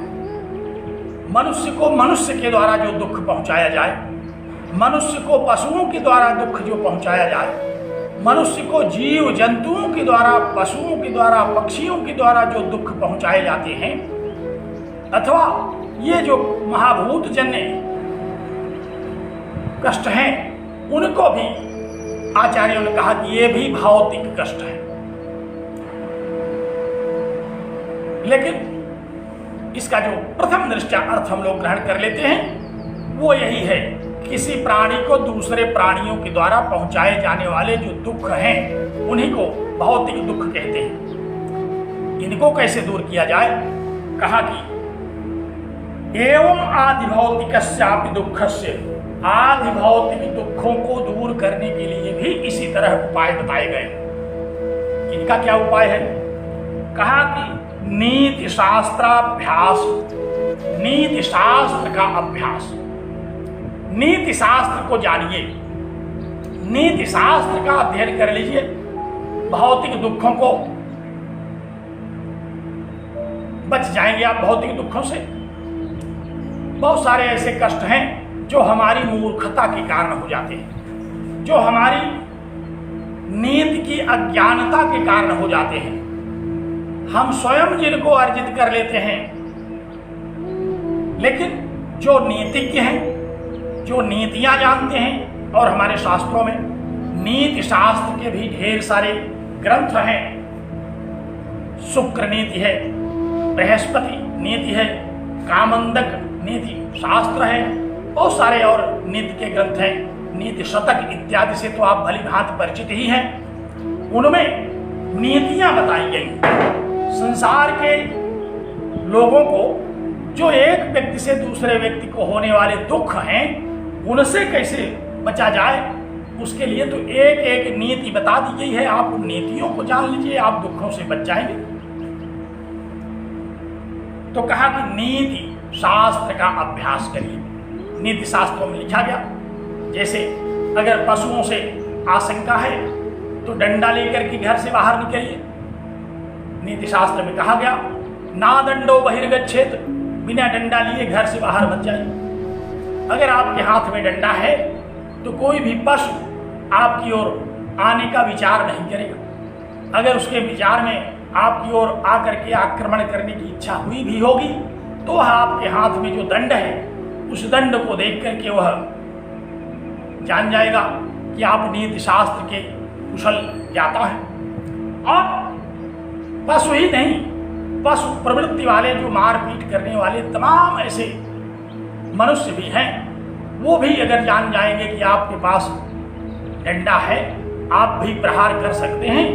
मनुष्य को मनुष्य के द्वारा जो दुख पहुंचाया जाए, मनुष्य को पशुओं के द्वारा दुख जो पहुंचाया जाए, मनुष्य को जीव जंतुओं के द्वारा, पशुओं के द्वारा, पक्षियों के द्वारा जो दुख पहुंचाए जाते हैं, अथवा ये जो महाभूत जन्य कष्ट हैं, उनको भी आचार्यों ने कहा कि ये भी भौतिक कष्ट है। लेकिन इसका जो प्रथम दृष्टया अर्थ हम लोग ग्रहण कर लेते हैं वो यही है, किसी प्राणी को दूसरे प्राणियों के द्वारा पहुंचाए जाने वाले जो दुख हैं उन्हीं को भौतिक दुख कहते हैं। इनको कैसे दूर किया जाए? कहा कि एवं आदि भौतिकस्यापि दुःखस्य, आदि भौतिक दुखों को दूर करने के लिए भी इसी तरह उपाय बताए गए। इनका क्या उपाय है? कहा कि नीति शास्त्राभ्यास, नीति शास्त्र का अभ्यास। नीति शास्त्र को जानिए, नीति शास्त्र का अध्ययन कर लीजिए। भौतिक दुखों को बच जाएंगे आप, भौतिक दुखों से। बहुत सारे ऐसे कष्ट हैं जो हमारी मूर्खता के कारण हो जाते हैं, जो हमारी नीति की अज्ञानता के कारण हो जाते हैं। हम स्वयं जिनको अर्जित कर लेते हैं, लेकिन जो नीतिज्ञ हैं, जो नीतियां जानते हैं, और हमारे शास्त्रों में नीति शास्त्र के भी ढेर सारे ग्रंथ हैं। शुक्र नीति है, बृहस्पति नीति है, कामंदक नीति शास्त्र है, बहुत सारे और नीति के ग्रंथ हैं। नीति शतक इत्यादि से तो आप भली भांति परिचित ही हैं। उनमें नीतियां बताई गई संसार के लोगों को, जो एक व्यक्ति से दूसरे व्यक्ति को होने वाले दुख हैं उनसे कैसे बचा जाए, उसके लिए तो एक एक नीति बता दी गई है। आप उन नीतियों को जान लीजिए, आप दुखों से बच जाएंगे। तो कहा कि नीति शास्त्र का अभ्यास करिए। नीति शास्त्रों में लिखा गया, जैसे अगर पशुओं से आशंका है तो डंडा लेकर के घर से बाहर निकलिए। नीति शास्त्र में कहा गया, ना दंडो बहिर्गच्छेत, बिना डंडा लिए घर से बाहर मत जाइए। अगर आपके हाथ में डंडा है तो कोई भी पशु आपकी ओर आने का विचार नहीं करेगा। अगर उसके विचार में आपकी ओर आकर के आक्रमण करने की इच्छा हुई भी होगी तो वह आपके हाथ में जो दंड है उस दंड को देख करके वह जान जाएगा कि आप नीति शास्त्र के कुशल ज्ञाता हैं। और पशु ही नहीं, पशु प्रवृत्ति वाले जो मारपीट करने वाले तमाम ऐसे मनुष्य भी हैं, वो भी अगर जान जाएंगे कि आपके पास डंडा है, आप भी प्रहार कर सकते हैं,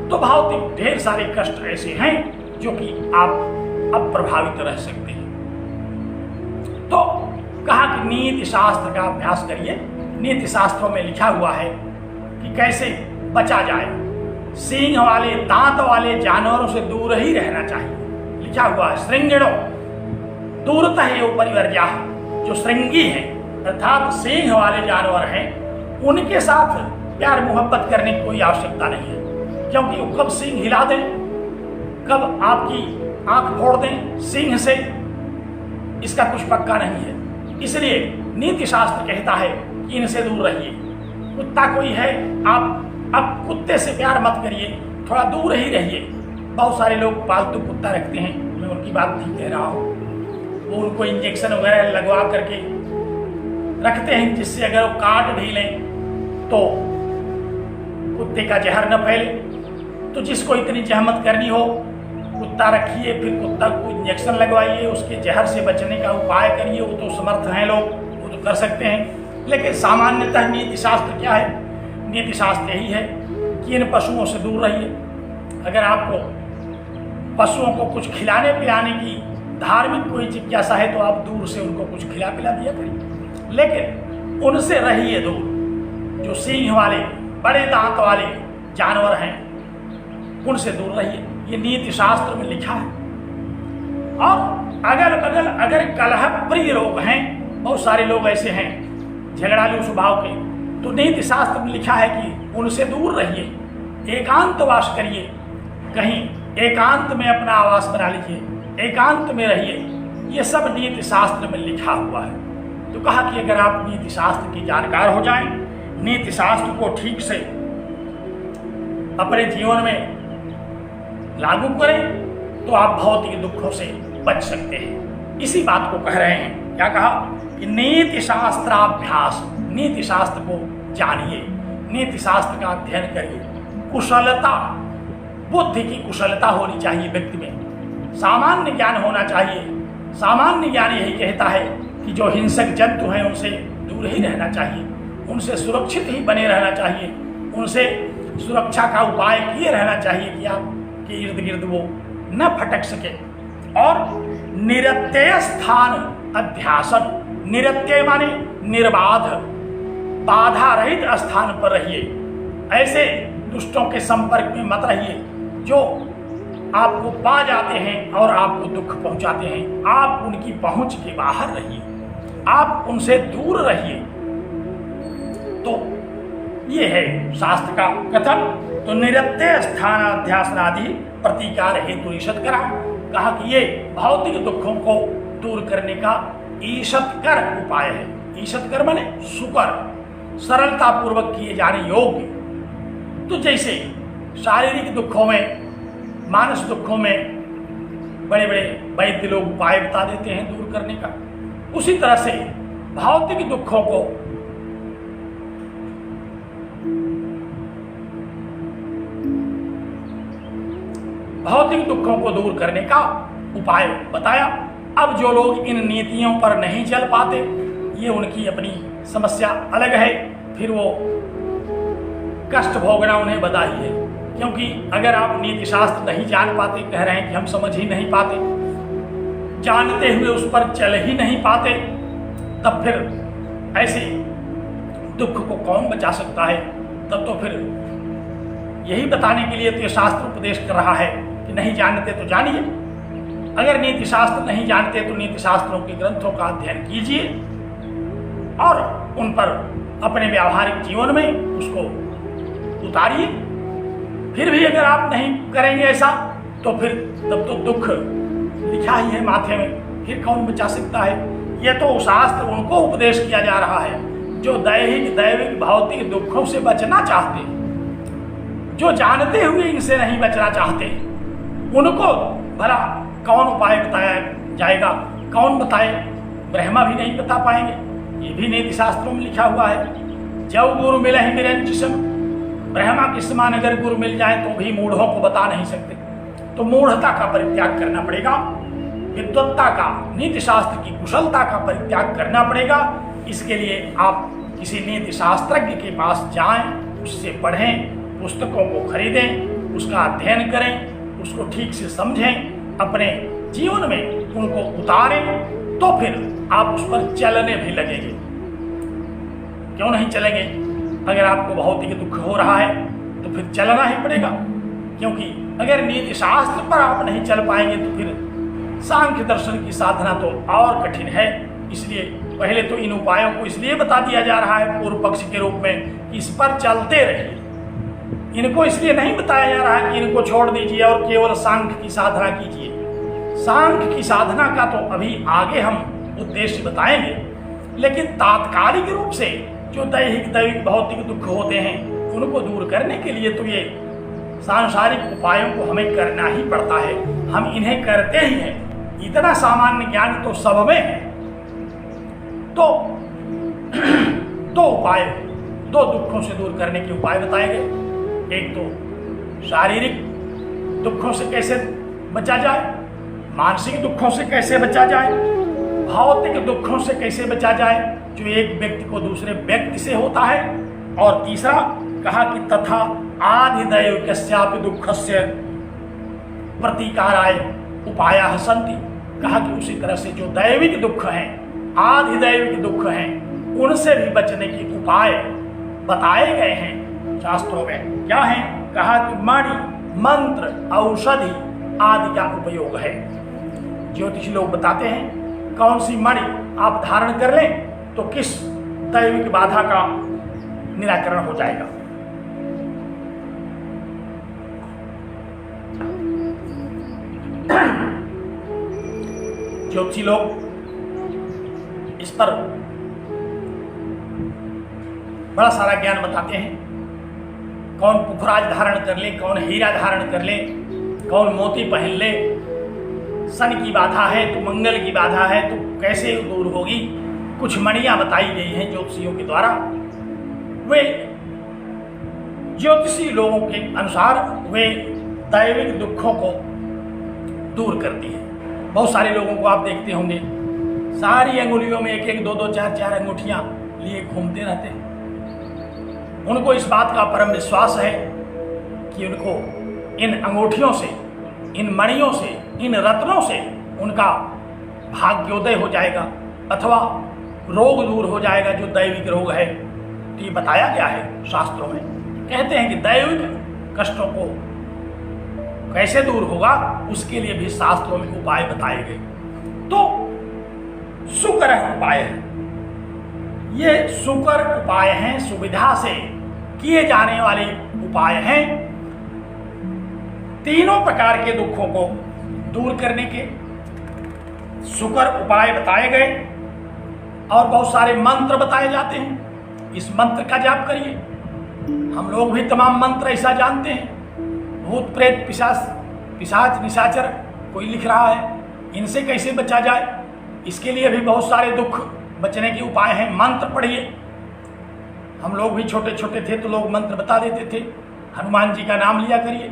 तो भौतिक ढेर सारे कष्ट ऐसे हैं जो कि आप अप्रभावित रह सकते हैं। तो कहा कि नीति शास्त्र का अभ्यास करिए। नीति शास्त्रों में लिखा हुआ है कि कैसे बचा जाए। सींग वाले दांत वाले जानवरों से दूर ही रहना चाहिए। लिखा हुआ है श्रृंगिणो दूरतः परिवर्ज्याः, जो श्रृंगी है अर्थात सींग वाले जानवर हैं, उनके साथ प्यार मोहब्बत करने की कोई आवश्यकता नहीं है, क्योंकि वो कब सींग हिला दें, कब आपकी आंख फोड़ दें सींग से, इसका कुछ पक्का नहीं है। इसलिए नीति शास्त्र कहता है कि इनसे दूर रहिए। कुत्ता कोई है, आप अब कुत्ते से प्यार मत करिए, थोड़ा दूर ही रहिए। बहुत सारे लोग पालतू कुत्ता रखते हैं, मैं उनकी बात नहीं कह रहा हूँ, वो उनको इंजेक्शन वगैरह लगवा करके रखते हैं, जिससे अगर वो काट भी लें तो कुत्ते का जहर न फैले। तो जिसको इतनी जहमत करनी हो, कुत्ता रखिए, फिर कुत्ता को इंजेक्शन लगवाइए, उसके जहर से बचने का उपाय करिए। वो तो समर्थ हैं लोग, वो तो कर सकते हैं। लेकिन सामान्यतः नीति शास्त्र क्या है? नीति शास्त्र यही है कि इन पशुओं से दूर रहिए। अगर आपको पशुओं को कुछ खिलाने पिलाने की धार्मिक कोई जिज्ञासा है तो आप दूर से उनको कुछ खिला पिला दिया करिए, लेकिन उनसे रहिए दूर। जो सींग वाले बड़े दांत वाले जानवर हैं, उनसे दूर रहिए। ये नीति शास्त्र में लिखा है। और अगर कलह प्रिय लोग हैं, बहुत सारे लोग ऐसे हैं झगड़ालू स्वभाव के, तो नीति शास्त्र में लिखा है कि उनसे दूर रहिए, एकांतवास करिए, कहीं एकांत में अपना आवास बना लीजिए, एकांत में रहिए। ये सब नीति शास्त्र में लिखा हुआ है। तो कहा कि अगर आप नीति शास्त्र की जानकार हो जाएं, नीति शास्त्र को ठीक से अपने जीवन में लागू करें, तो आप भौतिक दुखों से बच सकते हैं। इसी बात को कह रहे हैं। क्या कहा कि नीति शास्त्राभ्यास, नीति शास्त्र को जानिए, नीति शास्त्र का अध्ययन करिए। कुशलता, बुद्धि की कुशलता होनी चाहिए व्यक्ति में, सामान्य ज्ञान होना चाहिए। सामान्य ज्ञान यही कहता है कि जो हिंसक जंतु हैं उनसे दूर ही रहना चाहिए, उनसे सुरक्षित ही बने रहना चाहिए, उनसे सुरक्षा का उपाय किए रहना चाहिए कि आपके इर्द गिर्द वो न फटक सके। और निरत्यय स्थान अध्यासन, निरत्यय माने निर्बाध, बाधा रहित स्थान पर रहिए। ऐसे दुष्टों के संपर्क में मत रहिए जो आपको पा जाते हैं और आपको दुख पहुंचाते हैं। आप उनकी पहुंच के बाहर रहिए, आप उनसे दूर रहिए। तो ये है शास्त्र का कथन। तो निरत्यय स्थान अध्यासन आदि प्रतिकार हेतु ईशत करा। कहा कि ये भौतिक दुखों को दूर करने का ईशतकर उपाय है। ईशतकर माने सुकर, सरलता पूर्वक किए जाने योग्य। तो जैसे शारीरिक दुखों में, मानस दुखों में बड़े बड़े वैद्य लोग उपाय बता देते हैं दूर करने का, उसी तरह से भौतिक दुखों को दूर करने का उपाय बताया। अब जो लोग इन नीतियों पर नहीं चल पाते, ये उनकी अपनी समस्या अलग है, फिर वो कष्ट भोगना उन्हें बता ही है। क्योंकि अगर आप नीति शास्त्र नहीं जान पाते, कह रहे हैं कि हम समझ ही नहीं पाते, जानते हुए उस पर चल ही नहीं पाते, तब फिर ऐसे दुख को कौन बचा सकता है? तब तो फिर यही बताने के लिए तो ये शास्त्र उपदेश कर रहा है कि नहीं जानते तो जानिए। अगर नीति शास्त्र नहीं जानते तो नीति शास्त्रों के ग्रंथों का अध्ययन कीजिए और उन पर अपने व्यावहारिक जीवन में उसको उतारिए। फिर भी अगर आप नहीं करेंगे ऐसा, तो फिर तब तो दुख लिखा ही है माथे में, फिर कौन बचा सकता है? यह तो शास्त्र उनको उपदेश किया जा रहा है जो दैहिक दैविक भौतिक दुखों से बचना चाहते हैं, जो जानते हुए इनसे नहीं बचना चाहते, उनको भला कौन उपाय बताया जाएगा? कौन बताए? ब्रह्मा भी नहीं बता पाएंगे, ये भी नीति शास्त्रों में लिखा हुआ है। जब गुरु मिले ही निरंजन, ब्रह्मा के समान अगर गुरु मिल जाए तो भी मूढ़ों को बता नहीं सकते। तो मूढ़ता का परित्याग करना पड़ेगा, विद्वत्ता का, नीति शास्त्र की कुशलता का परित्याग करना पड़ेगा। इसके लिए आप किसी नीति शास्त्रज्ञ के पास जाएं, उससे पढ़ें, पुस्तकों को खरीदें, उसका अध्ययन करें, उसको ठीक से समझें, अपने जीवन में उनको उतारें, तो फिर आप उस पर चलने भी लगेंगे। क्यों नहीं चलेंगे? अगर आपको भौतिक दुख हो रहा है तो फिर चलना ही पड़ेगा, क्योंकि अगर नीति शास्त्र पर आप नहीं चल पाएंगे तो फिर सांख्य दर्शन की साधना तो और कठिन है। इसलिए पहले तो इन उपायों को इसलिए बता दिया जा रहा है पूर्व पक्ष के रूप में कि इस पर चलते रहिए। इनको इसलिए नहीं बताया जा रहा है कि इनको छोड़ दीजिए और केवल सांख्य की साधना कीजिए। सांख्य की साधना का तो अभी आगे हम उद्देश्य बताएंगे, लेकिन तात्कालिक रूप से जो दैहिक भौतिक दुख होते हैं उनको दूर करने के लिए तो ये सांसारिक उपायों को हमें करना ही पड़ता है। हम इन्हें करते ही हैं, इतना सामान्य ज्ञान तो सब में है। तो दो उपाय, दो दुखों से दूर करने के उपाय बताए गए। एक तो शारीरिक दुखों से कैसे बचा जाए, मानसिक दुखों से कैसे बचा जाए, भौतिक दुखों से कैसे बचा जाए जो एक व्यक्ति को दूसरे व्यक्ति से होता है, और तीसरा कहा कि तथा आदिदैविकस्यापि दुःखस्य प्रतीकाराय उपायाः सन्ति। कहा कि उसी तरह से जो दैविक दुख हैं, आधिदैविक दुख हैं, उनसे भी बचने के उपाय बताए गए हैं शास्त्रों में। क्या है? कहा कि मणि, मंत्र, औषधि आदि का उपयोग है। ज्योतिषी लोग बताते हैं कौन सी मणि आप धारण कर लें तो किस दैविक बाधा का निराकरण हो जाएगा। ज्योतिषी लोग इस पर बड़ा सारा ज्ञान बताते हैं। कौन पुखराज धारण कर ले, कौन हीरा धारण कर ले, कौन मोती पहन ले, शन की बाधा है तो मंगल की बाधा है तो कैसे दूर होगी। कुछ मणियां बताई गई हैं ज्योतिषियों के द्वारा। वे ज्योतिषी लोगों के अनुसार वे दैविक दुखों को दूर करती है। बहुत सारे लोगों को आप देखते होंगे सारी अंगुलियों में एक एक दो दो चार चार अंगूठियां लिए घूमते रहते हैं। उनको इस बात का परम विश्वास है कि उनको इन अंगूठियों से, इन मणियों से, इन रत्नों से उनका भाग्योदय हो जाएगा अथवा रोग दूर हो जाएगा जो दैविक रोग है। तो ये बताया गया है शास्त्रों में। कहते हैं कि दैविक कष्टों को कैसे दूर होगा उसके लिए भी शास्त्रों में उपाय बताए गए। तो सुकर उपाय है, ये सुकर उपाय हैं, सुविधा से किए जाने वाले उपाय हैं तीनों प्रकार के दुखों को दूर करने के। सुकर उपाय बताए गए और बहुत सारे मंत्र बताए जाते हैं। इस मंत्र का जाप करिए। हम लोग भी तमाम मंत्र ऐसा जानते हैं। भूत प्रेत पिशाच निशाचर कोई लिख रहा है, इनसे कैसे बचा जाए, इसके लिए भी बहुत सारे दुख बचने के उपाय हैं। मंत्र पढ़िए। हम लोग भी छोटे छोटे थे तो लोग मंत्र बता देते थे। हनुमान जी का नाम लिया करिए।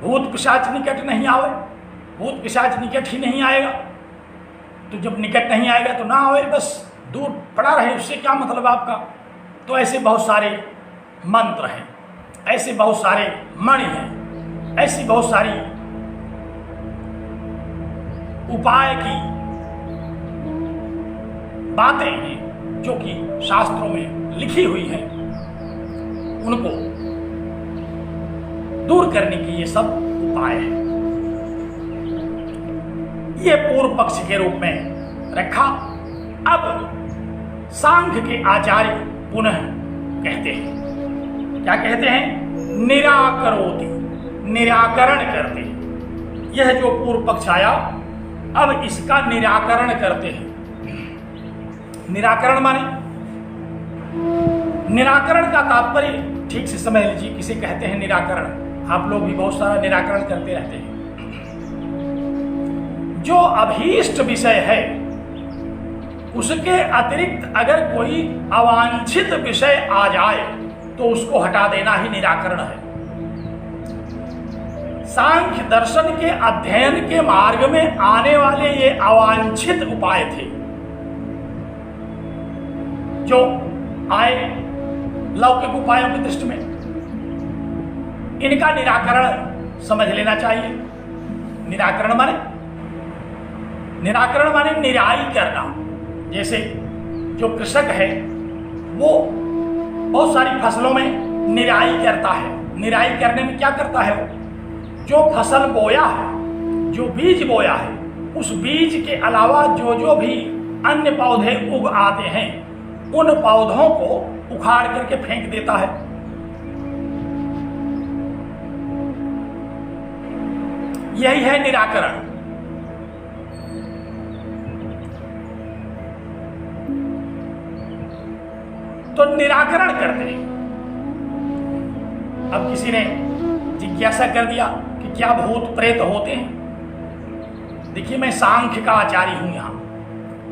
भूत पिशाच निकट नहीं आवे, भूत पिशाच निकट ही नहीं आएगा। तो जब निकट नहीं आएगा तो ना आवे, बस दूर पड़ा रहे, उससे क्या मतलब आपका। तो ऐसे बहुत सारे मंत्र हैं, ऐसे बहुत सारे मणि हैं, ऐसी बहुत सारी उपाय की बातें हैं जो कि शास्त्रों में लिखी हुई हैं। उनको दूर करने के ये सब उपाय हैं। ये पूर्व पक्ष के रूप में रखा। अब सांख्य के आचार्य पुनः कहते हैं, क्या कहते हैं? निराकरोति, निराकरण करते हैं। यह जो पूर्व पक्ष आया अब इसका निराकरण करते हैं। निराकरण माने, निराकरण का तात्पर्य ठीक से समझ लीजिए किसे कहते हैं निराकरण। आप लोग भी बहुत सारा निराकरण करते रहते हैं। जो अभीष्ट विषय है उसके अतिरिक्त अगर कोई अवांछित विषय आ जाए तो उसको हटा देना ही निराकरण है। सांख्य दर्शन के अध्ययन के मार्ग में आने वाले ये अवांछित उपाय थे जो आए लौकिक उपायों की दृष्टि में, इनका निराकरण समझ लेना चाहिए। निराकरण माने निराई करना। जैसे जो कृषक है वो बहुत सारी फसलों में निराई करता है। निराई करने में क्या करता है? वो जो फसल बोया है, जो बीज बोया है, उस बीज के अलावा जो भी अन्य पौधे उग आते हैं उन पौधों को उखाड़ करके फेंक देता है। यही है निराकरण। तो निराकरण करते हैं। अब किसी ने जिज्ञासा कर दिया कि क्या भूत प्रेत होते हैं? देखिए, मैं सांख्य का आचार्य हूं, यहां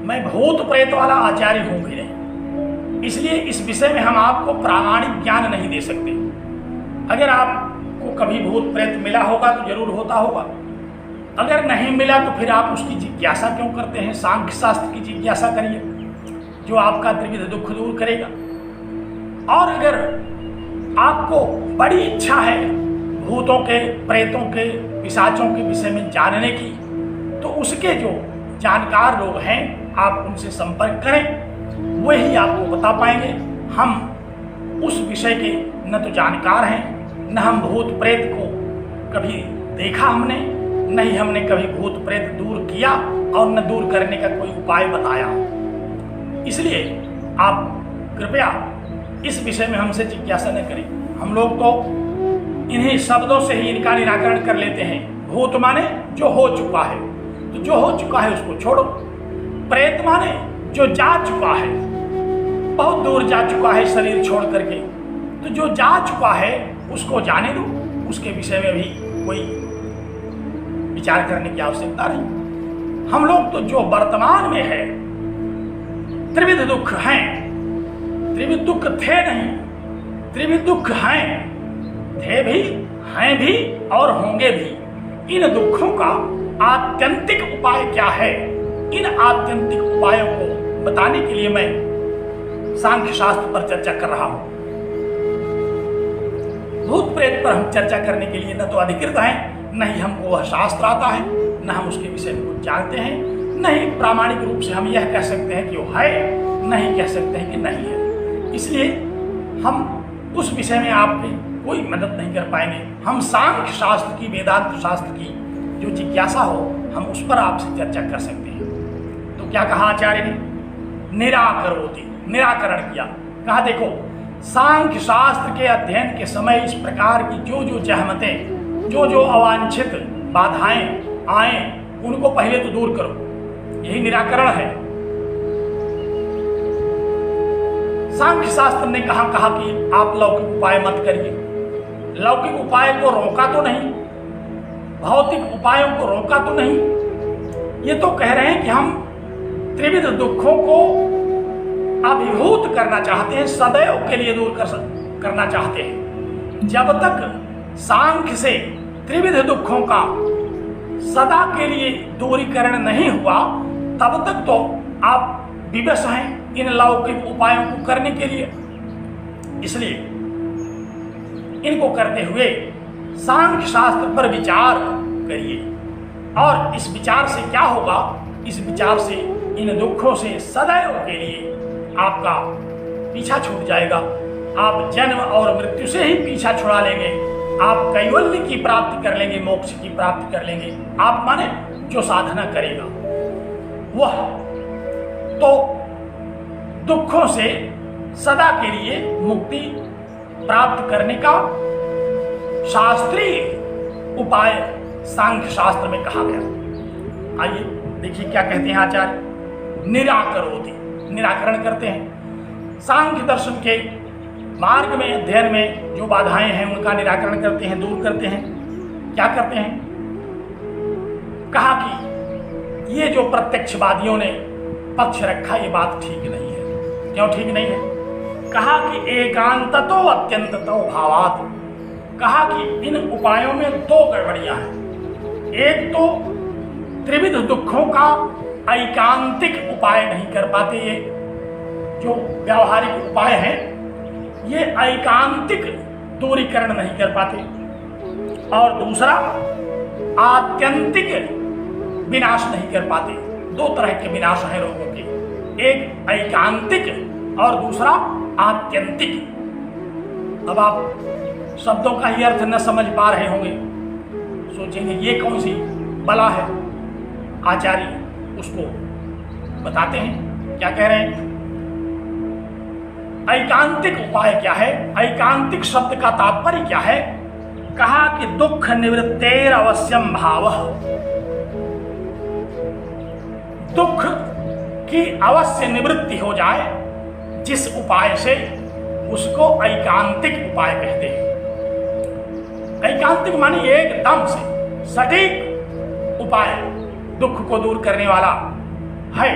मैं भूत प्रेत वाला आचार्य हूं भी नहीं, इसलिए इस विषय में हम आपको प्रामाणिक ज्ञान नहीं दे सकते। अगर आपको कभी भूत प्रेत मिला होगा तो जरूर होता होगा, अगर नहीं मिला तो फिर आप उसकी जिज्ञासा क्यों करते हैं? सांख्य शास्त्र की जिज्ञासा करिए जो आपका त्रिविध दुख दूर करेगा। और अगर आपको बड़ी इच्छा है भूतों के, प्रेतों के, पिशाचों के विषय में जानने की, तो उसके जो जानकार लोग हैं आप उनसे संपर्क करें, वही आपको बता पाएंगे। हम उस विषय के न तो जानकार हैं, न हम भूत प्रेत को कभी देखा हमने, न ही हमने कभी भूत प्रेत दूर किया और न दूर करने का कोई उपाय बताया। इसलिए आप कृपया इस विषय में हमसे जिज्ञासा न करें। हम लोग तो इन्हीं शब्दों से ही इनका निराकरण कर लेते हैं। भूत माने जो हो चुका है, तो जो हो चुका है उसको छोड़ो। प्रेत माने जो जा चुका है, बहुत दूर जा चुका है शरीर छोड़ करके, तो जो जा चुका है उसको जाने दो, उसके विषय में भी कोई विचार करने की आवश्यकता नहीं। हम लोग तो जो वर्तमान में है, त्रिविध दुख हैं, त्रिविध दुख थे नहीं, त्रिविध दुख हैं, थे भी, हैं भी और होंगे भी। इन दुखों का आत्यंतिक उपाय क्या है? इन आत्यंतिक उपायों को बताने के लिए मैं सांख्य शास्त्र पर चर्चा कर रहा हूं। भूत प्रेत पर हम चर्चा करने के लिए न तो अधिकृत हैं, न ही हमको वह शास्त्र आता है, न हम उसके विषय में कुछ जानते हैं, न ही प्रामाणिक रूप से हम यह कह सकते हैं कि वो है, न ही कह सकते हैं कि नहीं है। इसलिए हम उस विषय में आपकी कोई मदद नहीं कर पाएंगे। हम सांख्य शास्त्र की, वेदांत शास्त्र की जो जिज्ञासा हो, हम उस पर आपसे चर्चा कर सकते हैं। तो क्या कहा आचार्य ने? निराकरोति, निराकरण किया। कहा देखो, सांख्य शास्त्र के अध्ययन के समय इस प्रकार की जो जहमतें, जो अवांछित बाधाएं आए, उनको पहले तो दूर करो। यही निराकरण है। सांख्य शास्त्र ने कहा कि आप लौकिक उपाय मत करिए। लौकिक उपाय को रोका तो नहीं, भौतिक उपायों को रोका तो नहीं। ये तो कह रहे हैं कि हम त्रिविध दुखों को अभिभूत करना चाहते हैं, सदैव के लिए दूर करना चाहते हैं। जब तक सांख्य से त्रिविध दुखों का सदा के लिए दूरीकरण नहीं हुआ, तब तक तो आप विवश हैं इन लौकिक उपायों को करने के लिए। इसलिए इनको करते हुए सांख्य शास्त्र पर विचार करिए। और इस विचार से क्या होगा? इस विचार से इन दुखों से सदैव के लिए आपका पीछा छूट जाएगा। आप जन्म और मृत्यु से ही पीछा छुड़ा लेंगे। आप कैवल्य की प्राप्ति कर लेंगे, मोक्ष की प्राप्ति कर लेंगे। आप माने जो साधना करेगा वह तो दुखों से सदा के लिए मुक्ति प्राप्त करने का शास्त्रीय उपाय सांख्य शास्त्र में कहा गया। आइए देखिए क्या कहते हैं आचार्य। निराकरोति, निराकरण करते हैं। सांख्य दर्शन के मार्ग में, अध्ययन में जो बाधाएं हैं उनका निराकरण करते हैं, दूर करते हैं। क्या करते हैं? कहा कि ये जो प्रत्यक्षवादियों ने पक्ष रखा, ये बात ठीक नहीं है। क्यों ठीक नहीं है? कहा कि एकांततो अत्यंततो भावात्, कहा कि इन उपायों में दो गड़बड़ियां हैं। एक तो त्रिविध दुखों का ऐकांतिक उपाय नहीं कर पाते, ये जो व्यावहारिक उपाय हैं ये ऐकांतिक दूरीकरण नहीं कर पाते, और दूसरा आत्यंतिक विनाश नहीं कर पाते। दो तरह के विनाश हैं लोगों के, एक ऐकांतिक और दूसरा आत्यंतिक। अब आप शब्दों का ही अर्थ न समझ पा रहे होंगे, सोचेंगे ये कौन सी बला है। आचार्य उसको बताते हैं, क्या कह रहे हैं। ऐकांतिक उपाय क्या है? ऐकांतिक शब्द का तात्पर्य क्या है? कहा कि दुख निवृत्तेर अवश्यम भावः, दुख की अवश्य निवृत्ति हो जाए जिस उपाय से, उसको ऐकांतिक उपाय कहते हैं। ऐकांतिक मानी एकदम से सटीक उपाय दुख को दूर करने वाला है,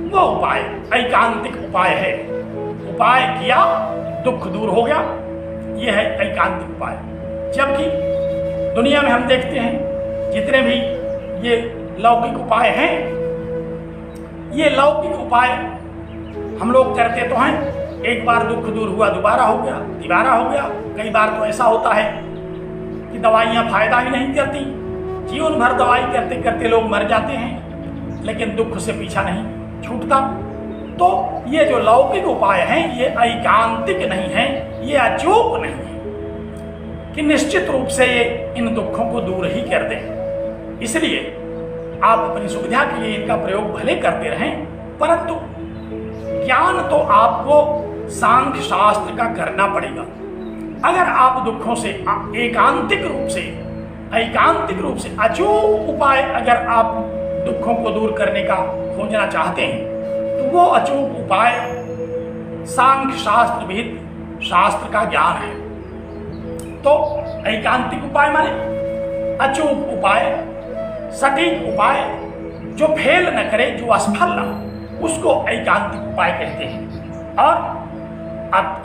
वो उपाय ऐकांतिक उपाय है। उपाय किया, दुख दूर हो गया, यह है ऐकांतिक उपाय। जबकि दुनिया में हम देखते हैं जितने भी ये लौकिक उपाय हैं, ये लौकिक उपाय हम लोग करते तो हैं, एक बार दुख दूर हुआ दोबारा हो गया, तिबारा हो गया। कई बार तो ऐसा होता है कि दवाइयाँ फायदा ही नहीं करती, जीवन भर दवाई करते करते लोग मर जाते हैं, लेकिन दुख से पीछा नहीं छूटता। तो ये जो लौकिक उपाय हैं ये ऐकांतिक नहीं है, ये अचूक नहीं है कि निश्चित रूप से ये इन दुखों को दूर ही कर दें। इसलिए आप अपनी सुविधा के लिए इनका प्रयोग भले करते रहें, परंतु ज्ञान तो आपको सांख्य शास्त्र का करना पड़ेगा। अगर आप दुखों से एकांतिक रूप से अचूक उपाय अगर आप दुखों को दूर करने का खोजना चाहते हैं, तो वो अचूक उपाय सांख्य शास्त्र विहित शास्त्र का ज्ञान है। तो ऐकांतिक उपाय माने अचूक उपाय, सटीक उपाय, जो फेल न करे, जो असफल न हो, उसको ऐकांतिक उपाय कहते हैं। और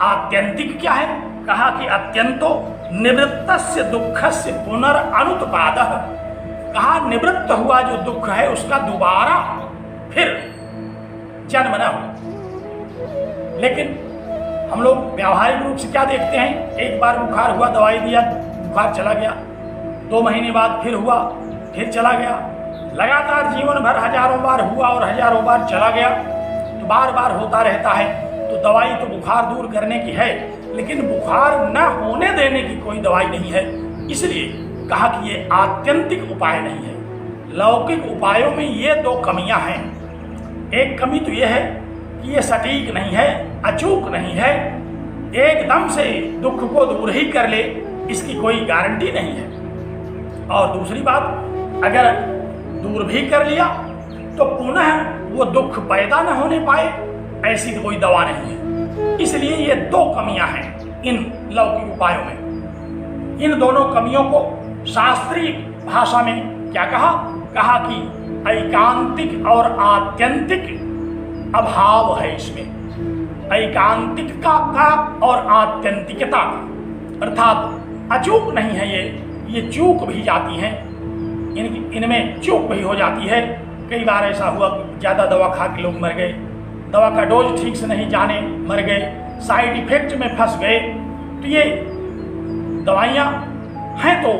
आत्यंतिक क्या है? कहा कि अत्यंतो निवृत्तस्य दुःखस्य पुनरनुत्पादः, कहा निवृत्त हुआ जो दुख है उसका दोबारा फिर जन्म न हो। लेकिन हम लोग व्यावहारिक रूप से क्या देखते हैं, एक बार बुखार हुआ, दवाई दिया, बुखार चला गया, 2 महीने बाद फिर हुआ, फिर चला गया, लगातार जीवन भर हजारों बार हुआ और हजारों बार चला गया, तो बार बार होता रहता है। तो दवाई तो बुखार दूर करने की है, लेकिन बुखार न होने देने की कोई दवाई नहीं है। इसलिए कहा कि ये आत्यंतिक उपाय नहीं है। लौकिक उपायों में ये 2 कमियां हैं। एक कमी तो यह है कि ये सटीक नहीं है, अचूक नहीं है, एकदम से दुख को दूर ही कर ले, इसकी कोई गारंटी नहीं है। और दूसरी बात, अगर दूर भी कर लिया तो पुनः वो दुख पैदा न होने पाए, ऐसी कोई दवा नहीं है। इसलिए ये 2 कमियां हैं इन लौकिक उपायों में। इन दोनों कमियों को शास्त्रीय भाषा में क्या कहा? कहा कि ऐकांतिक और आत्यंतिक अभाव है इसमें। ऐकांतिकता का और आत्यंतिकता का, अर्थात अचूक नहीं है ये चूक भी जाती हैं, इनमें चूक भी हो जाती है। कई बार ऐसा हुआ कि ज़्यादा दवा खा के लोग मर गए, दवा का डोज ठीक से नहीं जाने मर गए, साइड इफेक्ट में फंस गए। तो ये दवाइयाँ हैं तो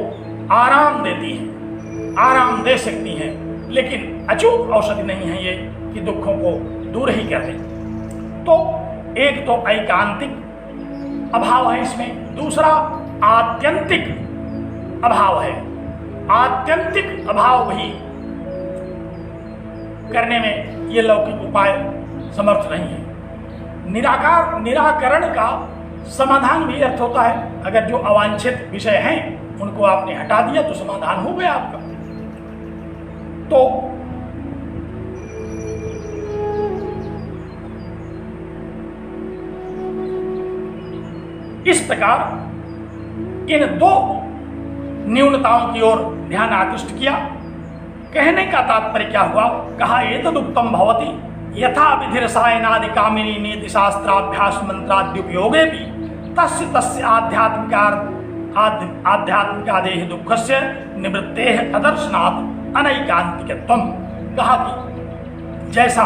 आराम देती हैं, आराम दे सकती हैं, लेकिन अचूक औषधि नहीं है ये कि दुखों को दूर ही कर दें। तो एक तो ऐकांतिक अभाव है इसमें, दूसरा आत्यंतिक अभाव है। आत्यंतिक अभाव भी करने में ये लौकिक उपाय समर्थ नहीं है। निराकरण का समाधान भी अर्थ होता है। अगर जो अवांछित विषय हैं उनको आपने हटा दिया तो समाधान हो गया आपका। तो इस प्रकार इन 2 न्यूनताओं की ओर ध्यान आकृष्ट किया। कहने का तात्पर्य क्या हुआ? कहा एतदुक्तम भवति यथा विधि रसायनादि कामिनी नीति शास्त्राभ्यास मंत्राद्य उपयोगे भी तस्य तस्य आध्यात्मिकादेह दुःखस्य निवृत्तेः अदर्शनात् अनैकांतिकत्वम्। कहा कि जैसा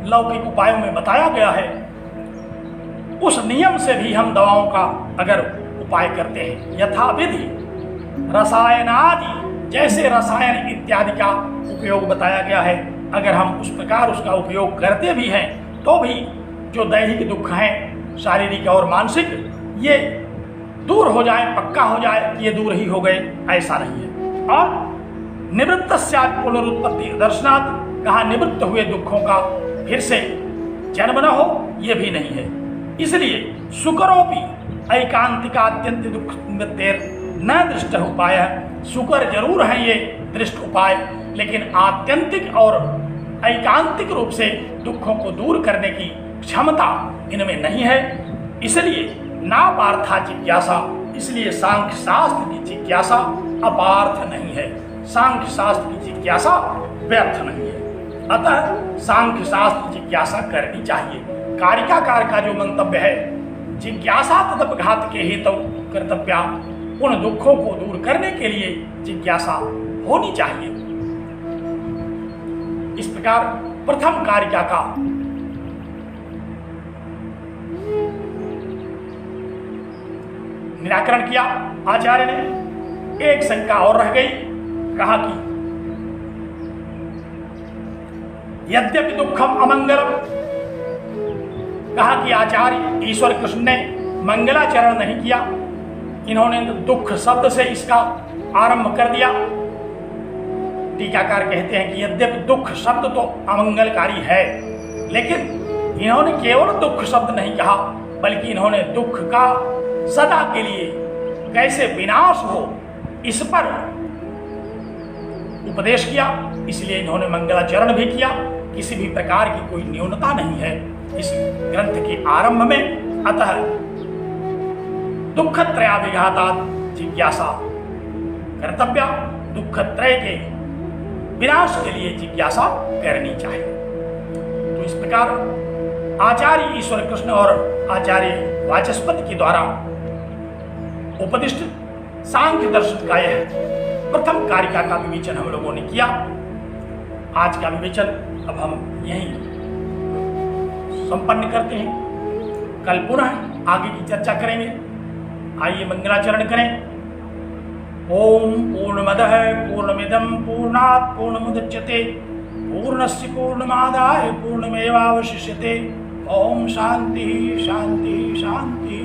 लौकिक उपायों में बताया गया है उस नियम से भी हम दवाओं का अगर उपाय करते हैं, यथा विधि रसायनादि, जैसे रसायन इत्यादि का उपयोग बताया गया है, अगर हम उस प्रकार उसका उपयोग करते भी हैं तो भी जो दैहिक दुख हैं शारीरिक और मानसिक, ये दूर हो जाए, पक्का हो जाए, ये दूर ही हो गए, ऐसा नहीं है। और निवृत्त पुनरुत्पत्ति दर्शनात्, कहा निवृत्त हुए दुखों का फिर से जन्म न हो, ये भी नहीं है। इसलिए सुकरोपि ऐकांतिकात्यंत दुख निवृत्तेर न दृष्ट उपाय, सुकर जरूर है ये दृष्ट उपाय, लेकिन आत्यंतिक और ऐकांतिक रूप से दुखों को दूर करने की क्षमता इनमें नहीं है। इसलिए ना पार्था जिज्ञासा, इसलिए सांख्य शास्त्र की जिज्ञासा अपार्थ नहीं है, सांख्य शास्त्र की जिज्ञासा व्यर्थ नहीं है। अतः सांख्य शास्त्र जिज्ञासा करनी चाहिए। कारिकाकार का जो मंतव्य है, जिज्ञासा तदपघात के हेतु कर्तव्या, उन दुखों को दूर करने के लिए जिज्ञासा होनी चाहिए। इस प्रकार प्रथम कारिका का निराकरण किया आचार्य ने। एक शंका और रह गई, कहा कि यद्यपि दुखम अमंगलम, कहा कि आचार्य ईश्वर कृष्ण ने मंगलाचरण नहीं किया, इन्होंने दुख शब्द से इसका आरंभ कर दिया। टीकाकार कहते हैं कि यद्यपि दुख शब्द तो अमंगलकारी है, लेकिन इन्होंने केवल दुख शब्द नहीं कहा, बल्कि इन्होंने दुख का सदा के लिए कैसे विनाश हो इस पर उपदेश किया। इसलिए इन्होंने मंगलाचरण भी किया। किसी भी प्रकार की कोई न्यूनता नहीं है इस ग्रंथ के आरंभ में। अतः दुःखत्रयाभिघातात् जिज्ञासा कर्तव्य, दुःखत्रय के विनाश के लिए जिज्ञासा करनी चाहिए। तो इस प्रकार आचार्य ईश्वर कृष्ण और आचार्य वाचस्पति के द्वारा उपदिष्ट सांख्य दर्शन का यह प्रथम कारिका का विवेचन हम लोगों ने किया। आज का विवेचन अब हम यहीं संपन्न करते हैं। कल पुनः आगे की चर्चा करेंगे। आइए मंगलाचरण करें। ओम पूर्णमदः पूर्णमिदं पूर्णात् पूर्णमुदच्यते पूर्णस्य पूर्णमादाय पूर्णमेवावशिष्यते। ओम शांति शांति शांति।